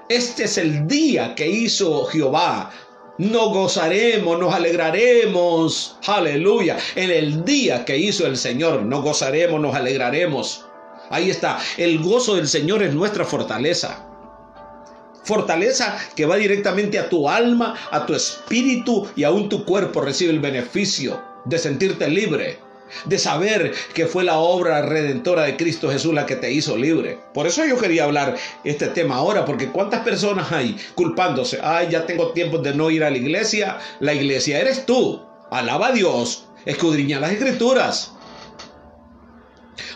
este es el día que hizo Jehová, nos gozaremos, nos alegraremos. Aleluya, en el día que hizo el Señor, nos gozaremos, nos alegraremos. Ahí está, el gozo del Señor es nuestra fortaleza. Fortaleza que va directamente a tu alma, a tu espíritu, y aún tu cuerpo recibe el beneficio de sentirte libre, de saber que fue la obra redentora de Cristo Jesús la que te hizo libre. Por eso yo quería hablar este tema ahora, porque cuántas personas hay culpándose: ay, ya tengo tiempo de no ir a la iglesia. La iglesia eres tú. Alaba a Dios, escudriña las Escrituras.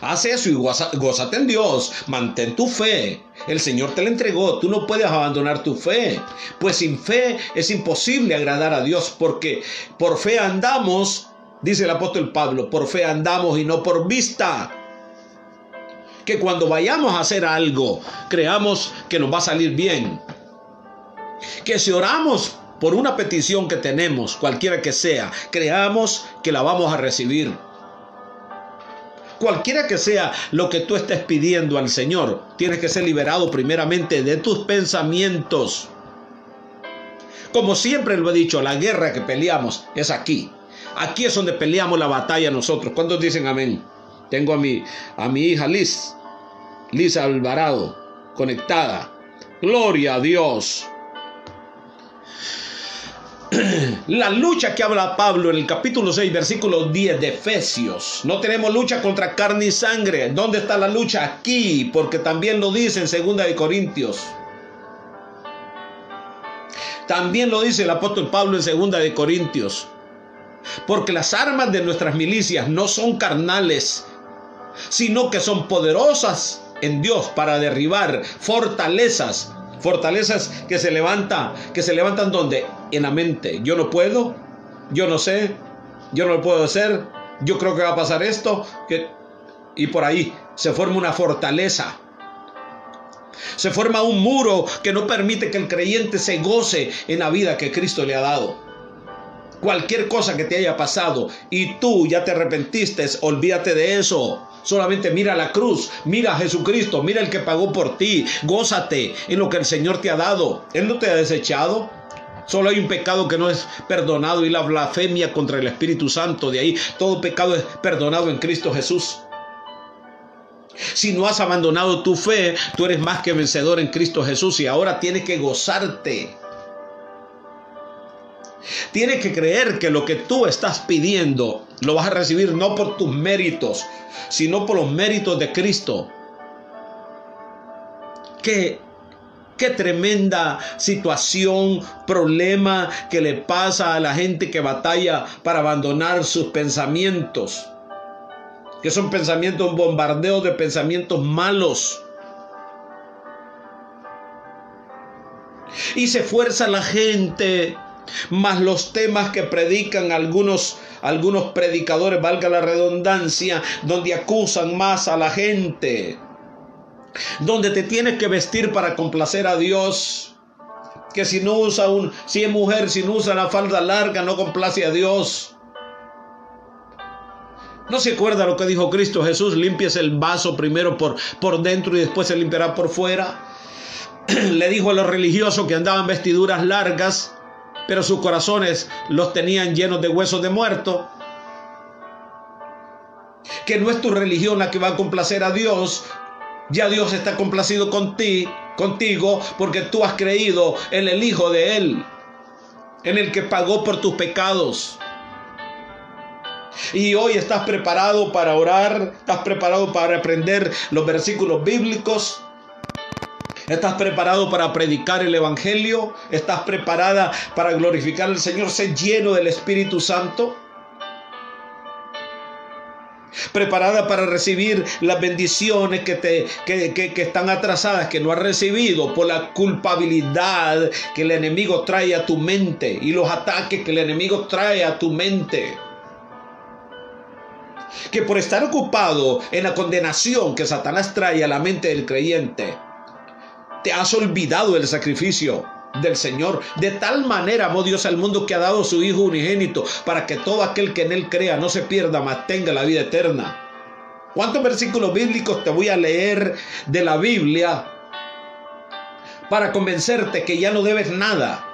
Haz eso y gózate en Dios. Mantén tu fe. El Señor te la entregó. Tú no puedes abandonar tu fe. Pues sin fe es imposible agradar a Dios, porque por fe andamos, dice el apóstol Pablo, por fe andamos y no por vista. Que cuando vayamos a hacer algo, creamos que nos va a salir bien. Que si oramos por una petición que tenemos, cualquiera que sea, creamos que la vamos a recibir. Cualquiera que sea lo que tú estés pidiendo al Señor, tienes que ser liberado primeramente de tus pensamientos. Como siempre lo he dicho, la guerra que peleamos es aquí. Aquí es donde peleamos la batalla nosotros. ¿Cuántos dicen amén? Tengo a mi hija Liz Alvarado, conectada. Gloria a Dios. La lucha que habla Pablo en el capítulo 6, versículo 10 de Efesios. No tenemos lucha contra carne y sangre. ¿Dónde está la lucha? Aquí, porque también lo dice en 2 de Corintios. También lo dice el apóstol Pablo en 2 de Corintios. Porque las armas de nuestras milicias no son carnales, sino que son poderosas en Dios para derribar fortalezas que se levantan ¿dónde? En la mente. Yo no puedo, yo no sé, yo no lo puedo hacer, yo creo que va a pasar esto, y por ahí se forma una fortaleza. Se forma un muro que no permite que el creyente se goce en la vida que Cristo le ha dado. Cualquier cosa que te haya pasado y tú ya te arrepentiste, olvídate de eso. Solamente mira la cruz, mira a Jesucristo, mira el que pagó por ti. Gózate en lo que el Señor te ha dado. Él no te ha desechado. Solo hay un pecado que no es perdonado, y la blasfemia contra el Espíritu Santo. De ahí todo pecado es perdonado en Cristo Jesús. Si no has abandonado tu fe, tú eres más que vencedor en Cristo Jesús, y ahora tienes que gozarte. Tienes que creer que lo que tú estás pidiendo lo vas a recibir no por tus méritos, sino por los méritos de Cristo. Qué tremenda situación, problema que le pasa a la gente que batalla para abandonar sus pensamientos, que son pensamientos, un bombardeo de pensamientos malos. Y se esfuerza la gente, más los temas que predican algunos predicadores, valga la redundancia, donde acusan más a la gente, donde te tienes que vestir para complacer a Dios, que si es mujer, si no usa la falda larga, no complace a Dios. ¿No se acuerda lo que dijo Cristo Jesús? Limpies el vaso primero por dentro y después se limpiará por fuera. Le dijo a los religiosos que andaban vestiduras largas, pero sus corazones los tenían llenos de huesos de muerto. Que no es tu religión la que va a complacer a Dios. Ya Dios está complacido contigo, porque tú has creído en el Hijo de Él, en el que pagó por tus pecados. Y hoy estás preparado para orar, estás preparado para aprender los versículos bíblicos, estás preparado para predicar el Evangelio, estás preparada para glorificar al Señor, ser lleno del Espíritu Santo, preparada para recibir las bendiciones que están atrasadas, que no has recibido por la culpabilidad que el enemigo trae a tu mente y los ataques que el enemigo trae a tu mente. Que por estar ocupado en la condenación que Satanás trae a la mente del creyente, te has olvidado del sacrificio del Señor. De tal manera amó Dios al mundo que ha dado a su Hijo unigénito, para que todo aquel que en Él crea no se pierda, mas tenga la vida eterna. ¿Cuántos versículos bíblicos te voy a leer de la Biblia para convencerte que ya no debes nada,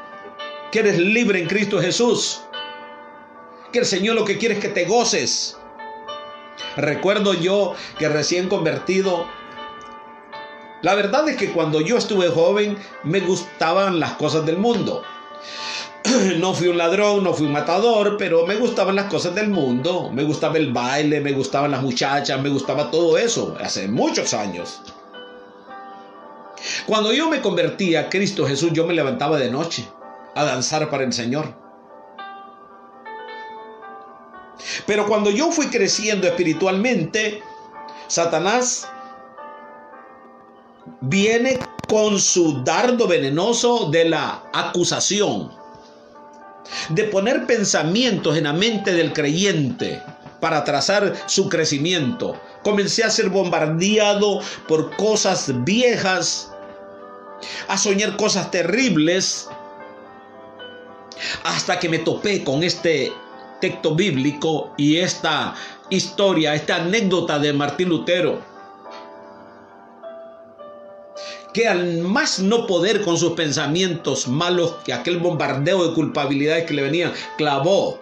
que eres libre en Cristo Jesús, que el Señor lo que quiere es que te goces? Recuerdo yo que recién convertido, la verdad es que cuando yo estuve joven me gustaban las cosas del mundo. No fui un ladrón, no fui un matador, pero me gustaban las cosas del mundo. Me gustaba el baile, me gustaban las muchachas, me gustaba todo eso, hace muchos años. Cuando yo me convertí a Cristo Jesús, yo me levantaba de noche a danzar para el Señor. Pero cuando yo fui creciendo espiritualmente, Satanás viene con su dardo venenoso de la acusación, de poner pensamientos en la mente del creyente para trazar su crecimiento. Comencé a ser bombardeado por cosas viejas, a soñar cosas terribles, hasta que me topé con este texto bíblico y esta historia, esta anécdota de Martín Lutero, que al más no poder con sus pensamientos malos, que aquel bombardeo de culpabilidades que le venían, clavó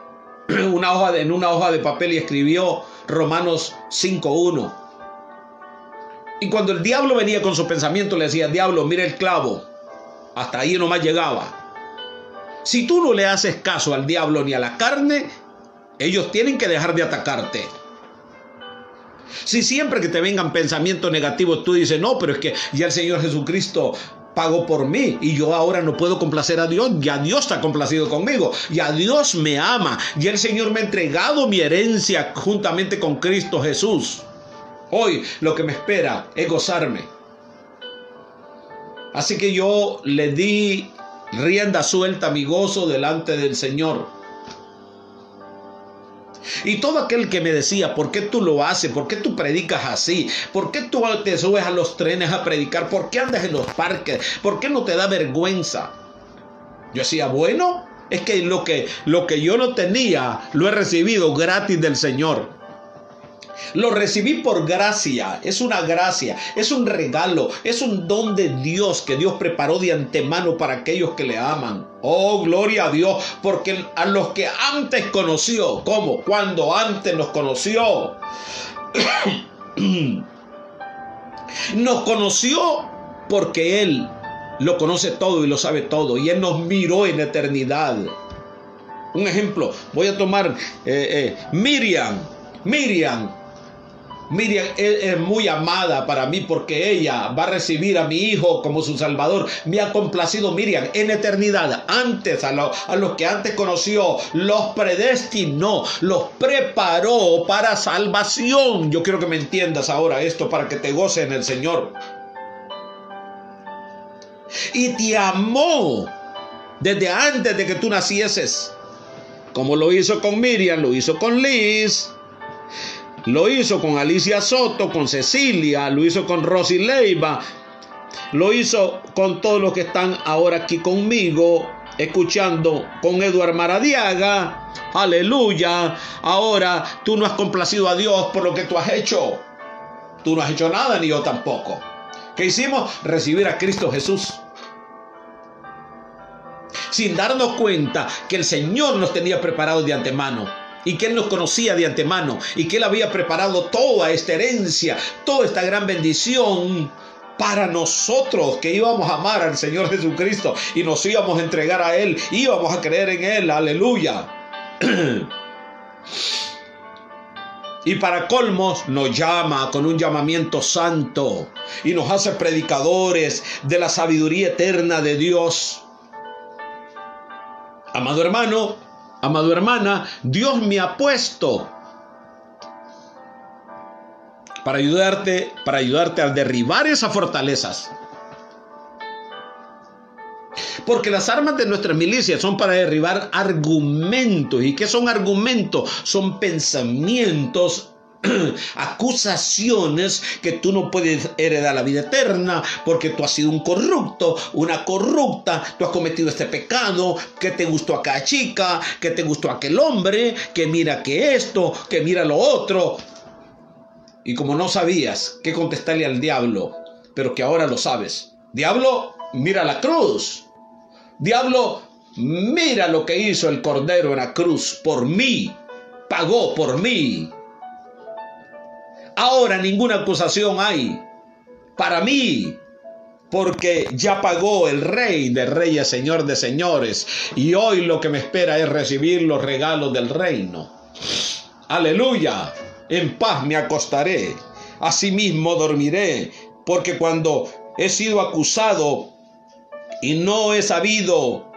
en una hoja de papel y escribió Romanos 5:1. Y cuando el diablo venía con su pensamiento, le decía: diablo, mira el clavo, hasta ahí nomás llegaba. Si tú no le haces caso al diablo ni a la carne, ellos tienen que dejar de atacarte. Si siempre que te vengan pensamientos negativos tú dices: no, pero es que ya el Señor Jesucristo pagó por mí y yo ahora no puedo complacer a Dios, ya Dios está complacido conmigo, ya Dios me ama, ya el Señor me ha entregado mi herencia juntamente con Cristo Jesús. Hoy lo que me espera es gozarme. Así que yo le di rienda suelta a mi gozo delante del Señor. Y todo aquel que me decía, ¿por qué tú lo haces? ¿Por qué tú predicas así? ¿Por qué tú te subes a los trenes a predicar? ¿Por qué andas en los parques? ¿Por qué no te da vergüenza? Yo decía, bueno, es que lo que yo no tenía, lo he recibido gratis del Señor. Lo recibí por gracia, es una gracia, es un regalo, es un don de Dios que Dios preparó de antemano para aquellos que le aman. Oh, gloria a Dios, porque a los que antes conoció, ¿cómo? Cuando antes nos conoció, nos conoció porque Él lo conoce todo y lo sabe todo, y Él nos miró en eternidad. Un ejemplo, voy a tomar Miriam es muy amada para mí porque ella va a recibir a mi hijo como su salvador. Me ha complacido Miriam en eternidad. Antes, a los que antes conoció, los predestinó, los preparó para salvación. Yo quiero que me entiendas ahora esto para que te goces en el Señor. Y te amó desde antes de que tú nacieses. Como lo hizo con Miriam, lo hizo con Liz. Lo hizo con Alicia Soto, con Cecilia, lo hizo con Rosy Leiva, lo hizo con todos los que están ahora aquí conmigo, escuchando, con Eduard Maradiaga. Aleluya. Ahora tú no has complacido a Dios por lo que tú has hecho. Tú no has hecho nada, ni yo tampoco. ¿Qué hicimos? Recibir a Cristo Jesús. Sin darnos cuenta que el Señor nos tenía preparados de antemano. Y que Él nos conocía de antemano. Y que Él había preparado toda esta herencia, toda esta gran bendición para nosotros, que íbamos a amar al Señor Jesucristo y nos íbamos a entregar a Él, íbamos a creer en Él. Aleluya. Y para colmos nos llama con un llamamiento santo y nos hace predicadores de la sabiduría eterna de Dios. Amado hermano, amada hermana, Dios me ha puesto para ayudarte a derribar esas fortalezas. Porque las armas de nuestras milicias son para derribar argumentos. ¿Y qué son argumentos? Son pensamientos, acusaciones que tú no puedes heredar la vida eterna porque tú has sido un corrupto, una corrupta, tú has cometido este pecado, que te gustó aquella chica, que te gustó aquel hombre, que mira que esto, que mira lo otro. Y como no sabías qué contestarle al diablo, pero que ahora lo sabes. Diablo, mira la cruz. Diablo, mira lo que hizo el Cordero en la cruz por mí. Pagó por mí. Ahora ninguna acusación hay para mí, porque ya pagó el Rey de Reyes, Señor de Señores. Y hoy lo que me espera es recibir los regalos del reino. Aleluya. En paz me acostaré, asimismo dormiré, porque cuando he sido acusado y no he sabido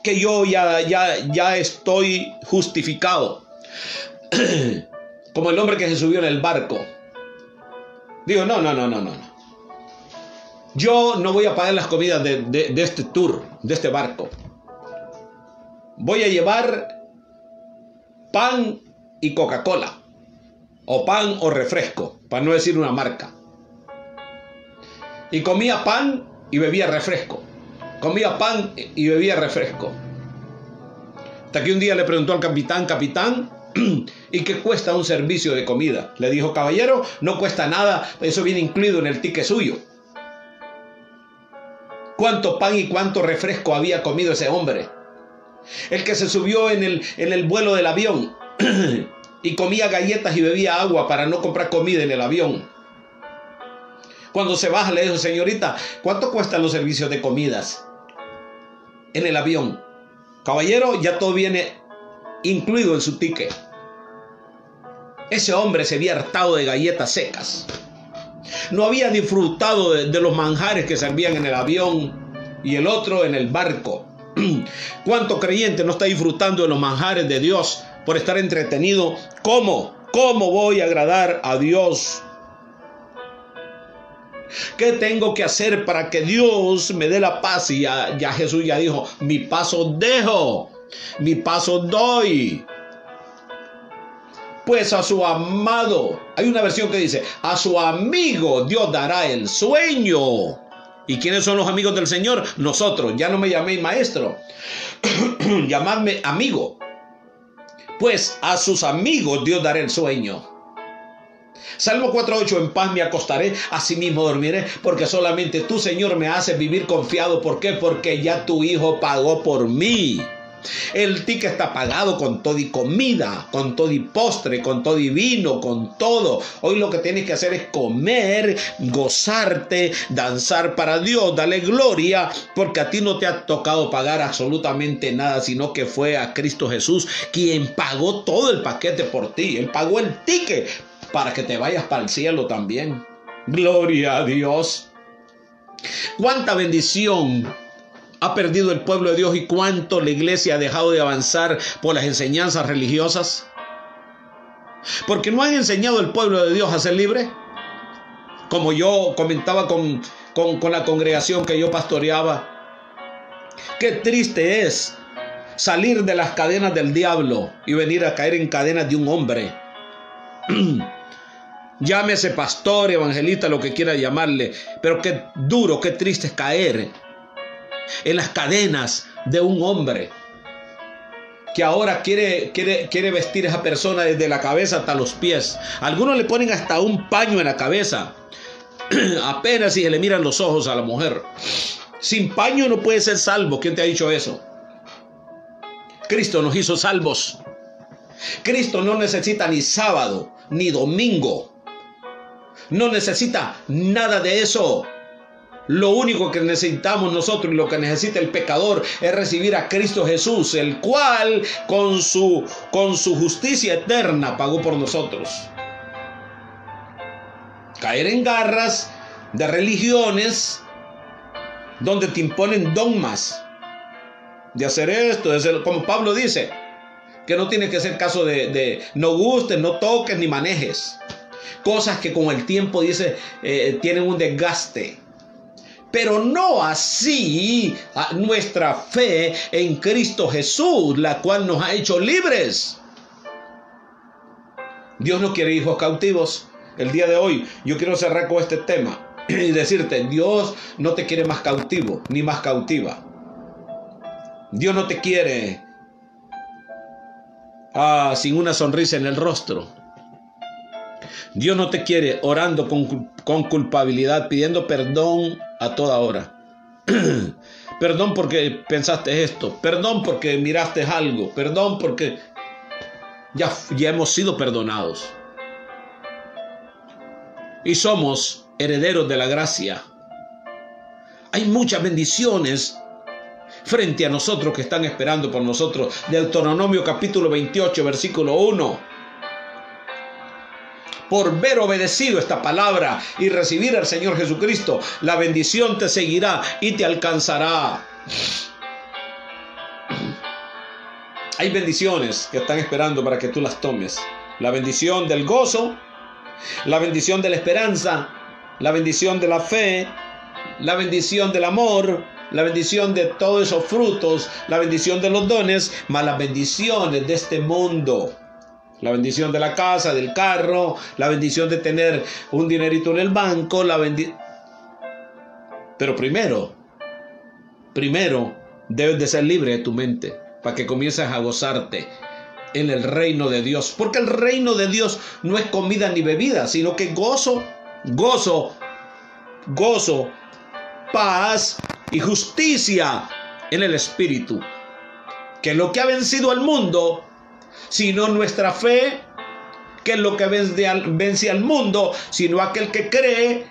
que yo ya estoy justificado, como el hombre que se subió en el barco, digo, no. Yo no voy a pagar las comidas de este tour, de este barco. Voy a llevar pan y Coca-Cola. O pan o refresco, para no decir una marca. Y comía pan y bebía refresco. Comía pan y bebía refresco. Hasta que un día le preguntó al capitán, ¿y qué cuesta un servicio de comida? Le dijo, caballero, no cuesta nada, eso viene incluido en el ticket suyo. ¿Cuánto pan y cuánto refresco había comido ese hombre? El que se subió en el vuelo del avión y comía galletas y bebía agua para no comprar comida en el avión. Cuando se baja le dijo, señorita, ¿cuánto cuestan los servicios de comidas en el avión? Caballero, ya todo viene incluido en su ticket. Ese hombre se había hartado de galletas secas. No había disfrutado de los manjares que servían en el avión y el otro en el barco. ¿Cuánto creyente no está disfrutando de los manjares de Dios por estar entretenido? ¿Cómo voy a agradar a Dios ¿Qué tengo que hacer para que Dios me dé la paz? Y ya Jesús ya dijo, mi paz os dejo, mi paz os doy. Pues a su amado, hay una versión que dice, a su amigo Dios dará el sueño. ¿Y quiénes son los amigos del Señor? Nosotros. Ya no me llaméis maestro, llamadme amigo. Pues a sus amigos Dios dará el sueño. Salmo 4:8, en paz me acostaré, asimismo dormiré, porque solamente tú, Señor, me haces vivir confiado. ¿Por qué? Porque ya tu Hijo pagó por mí. El ticket está pagado con todo y comida, con todo y postre, con todo y vino, con todo. Hoy lo que tienes que hacer es comer, gozarte, danzar para Dios, darle gloria, porque a ti no te ha tocado pagar absolutamente nada, sino que fue a Cristo Jesús quien pagó todo el paquete por ti. Él pagó el ticket para que te vayas para el cielo también. Gloria a Dios. Cuánta bendición ha perdido el pueblo de Dios y cuánto la iglesia ha dejado de avanzar por las enseñanzas religiosas. Porque no han enseñado al pueblo de Dios a ser libre. Como yo comentaba con la congregación que yo pastoreaba. Qué triste es salir de las cadenas del diablo y venir a caer en cadenas de un hombre. Llámese pastor, evangelista, lo que quiera llamarle. Pero qué duro, qué triste es caer en las cadenas de un hombre que ahora quiere vestir a esa persona desde la cabeza hasta los pies. Algunos le ponen hasta un paño en la cabeza, apenas si se le miran los ojos a la mujer. Sin paño no puede ser salvo. ¿Quién te ha dicho eso? Cristo nos hizo salvos. Cristo no necesita ni sábado ni domingo. No necesita nada de eso. Lo único que necesitamos nosotros y lo que necesita el pecador es recibir a Cristo Jesús, el cual con su justicia eterna pagó por nosotros. Caer en garras de religiones donde te imponen dogmas de hacer esto, de hacer, como Pablo dice, que no tiene que hacer caso de no gustes, no toques ni manejes. Cosas que con el tiempo dice tienen un desgaste. Pero no así nuestra fe en Cristo Jesús, la cual nos ha hecho libres. Dios no quiere hijos cautivos. El día de hoy yo quiero cerrar con este tema y decirte, Dios no te quiere más cautivo ni más cautiva. Dios no te quiere sin una sonrisa en el rostro. Dios no te quiere orando con culpabilidad, pidiendo perdón a toda hora. Perdón porque pensaste esto. Perdón porque miraste algo. Perdón porque ya hemos sido perdonados. Y somos herederos de la gracia. Hay muchas bendiciones frente a nosotros que están esperando por nosotros. Deuteronomio capítulo 28, versículo 1. Por ver obedecido esta palabra y recibir al Señor Jesucristo, la bendición te seguirá y te alcanzará. Hay bendiciones que están esperando para que tú las tomes. La bendición del gozo, la bendición de la esperanza, la bendición de la fe, la bendición del amor, la bendición de todos esos frutos, la bendición de los dones, más las bendiciones de este mundo. La bendición de la casa, del carro, la bendición de tener un dinerito en el banco, Pero primero debes de ser libre de tu mente para que comiences a gozarte en el reino de Dios. Porque el reino de Dios no es comida ni bebida, sino que gozo, paz y justicia en el Espíritu. Que lo que ha vencido al mundo, sino nuestra fe, que es lo que vence al mundo, sino aquel que cree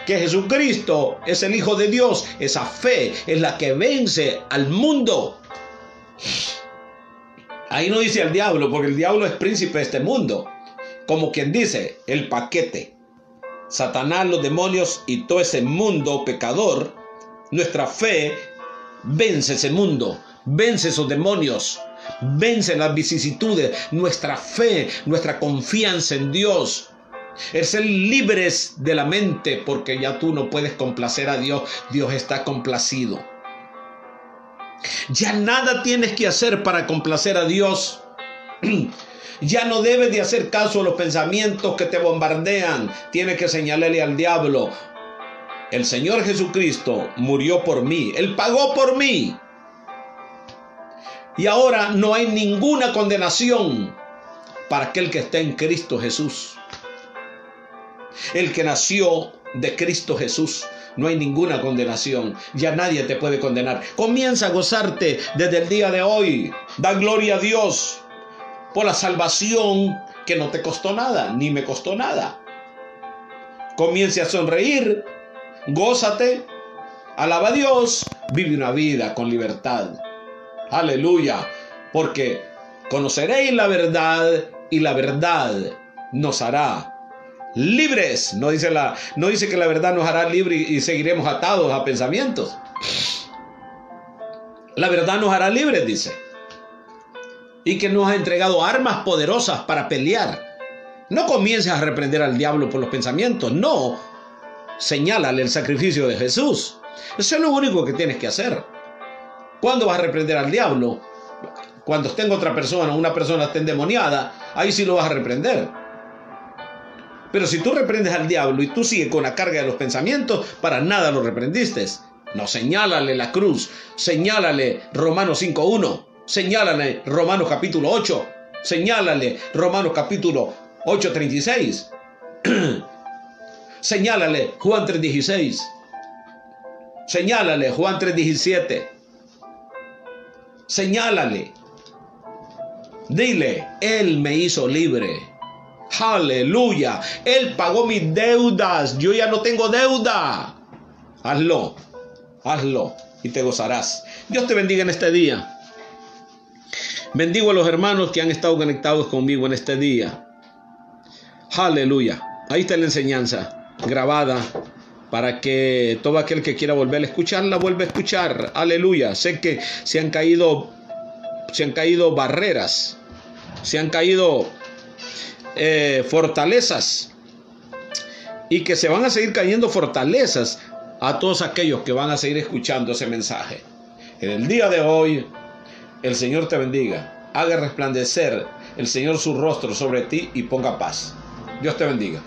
que Jesucristo es el Hijo de Dios. Esa fe es la que vence al mundo. Ahí no dice al diablo, porque el diablo es príncipe de este mundo. Como quien dice, el paquete. Satanás, los demonios y todo ese mundo pecador. Nuestra fe vence ese mundo, vence esos demonios, vence las vicisitudes. Nuestra fe, nuestra confianza en Dios Es ser libres de la mente, porque ya tú no puedes complacer a Dios. Dios está complacido. Ya nada tienes que hacer para complacer a Dios. Ya no debes de hacer caso a los pensamientos que te bombardean. Tienes que señalarle al diablo: el Señor Jesucristo murió por mí. Él pagó por mí. Y ahora no hay ninguna condenación para aquel que está en Cristo Jesús. El que nació de Cristo Jesús. No hay ninguna condenación. Ya nadie te puede condenar. Comienza a gozarte desde el día de hoy. Da gloria a Dios por la salvación que no te costó nada, ni me costó nada. Comience a sonreír. Gózate. Alaba a Dios. Vive una vida con libertad. Aleluya. Porque conoceréis la verdad y la verdad nos hará libres. No dice que la verdad nos hará libres y seguiremos atados a pensamientos. La verdad nos hará libres, dice. Y que nos ha entregado armas poderosas para pelear. No comiences a reprender al diablo por los pensamientos. No. Señálale el sacrificio de Jesús. Eso es lo único que tienes que hacer. ¿Cuándo vas a reprender al diablo? Cuando esté en otra persona, una persona esté endemoniada, ahí sí lo vas a reprender. Pero si tú reprendes al diablo y tú sigues con la carga de los pensamientos, para nada lo reprendiste. No, señálale la cruz, señálale Romanos 5:1, señálale Romanos capítulo 8, señálale Romanos capítulo 8:36, señálale Juan 3:16, señálale Juan 3:17, señálale. Dile: Él me hizo libre. Aleluya. Él pagó mis deudas. Yo ya no tengo deuda. Hazlo. Hazlo y te gozarás. Dios te bendiga en este día. Bendigo a los hermanos que han estado conectados conmigo en este día. Aleluya. Ahí está la enseñanza grabada para que todo aquel que quiera volver a escucharla, vuelva a escuchar. Aleluya. Sé que se han caído barreras, se han caído fortalezas, y que se van a seguir cayendo fortalezas a todos aquellos que van a seguir escuchando ese mensaje. En el día de hoy, el Señor te bendiga, haga resplandecer el Señor su rostro sobre ti y ponga paz. Dios te bendiga.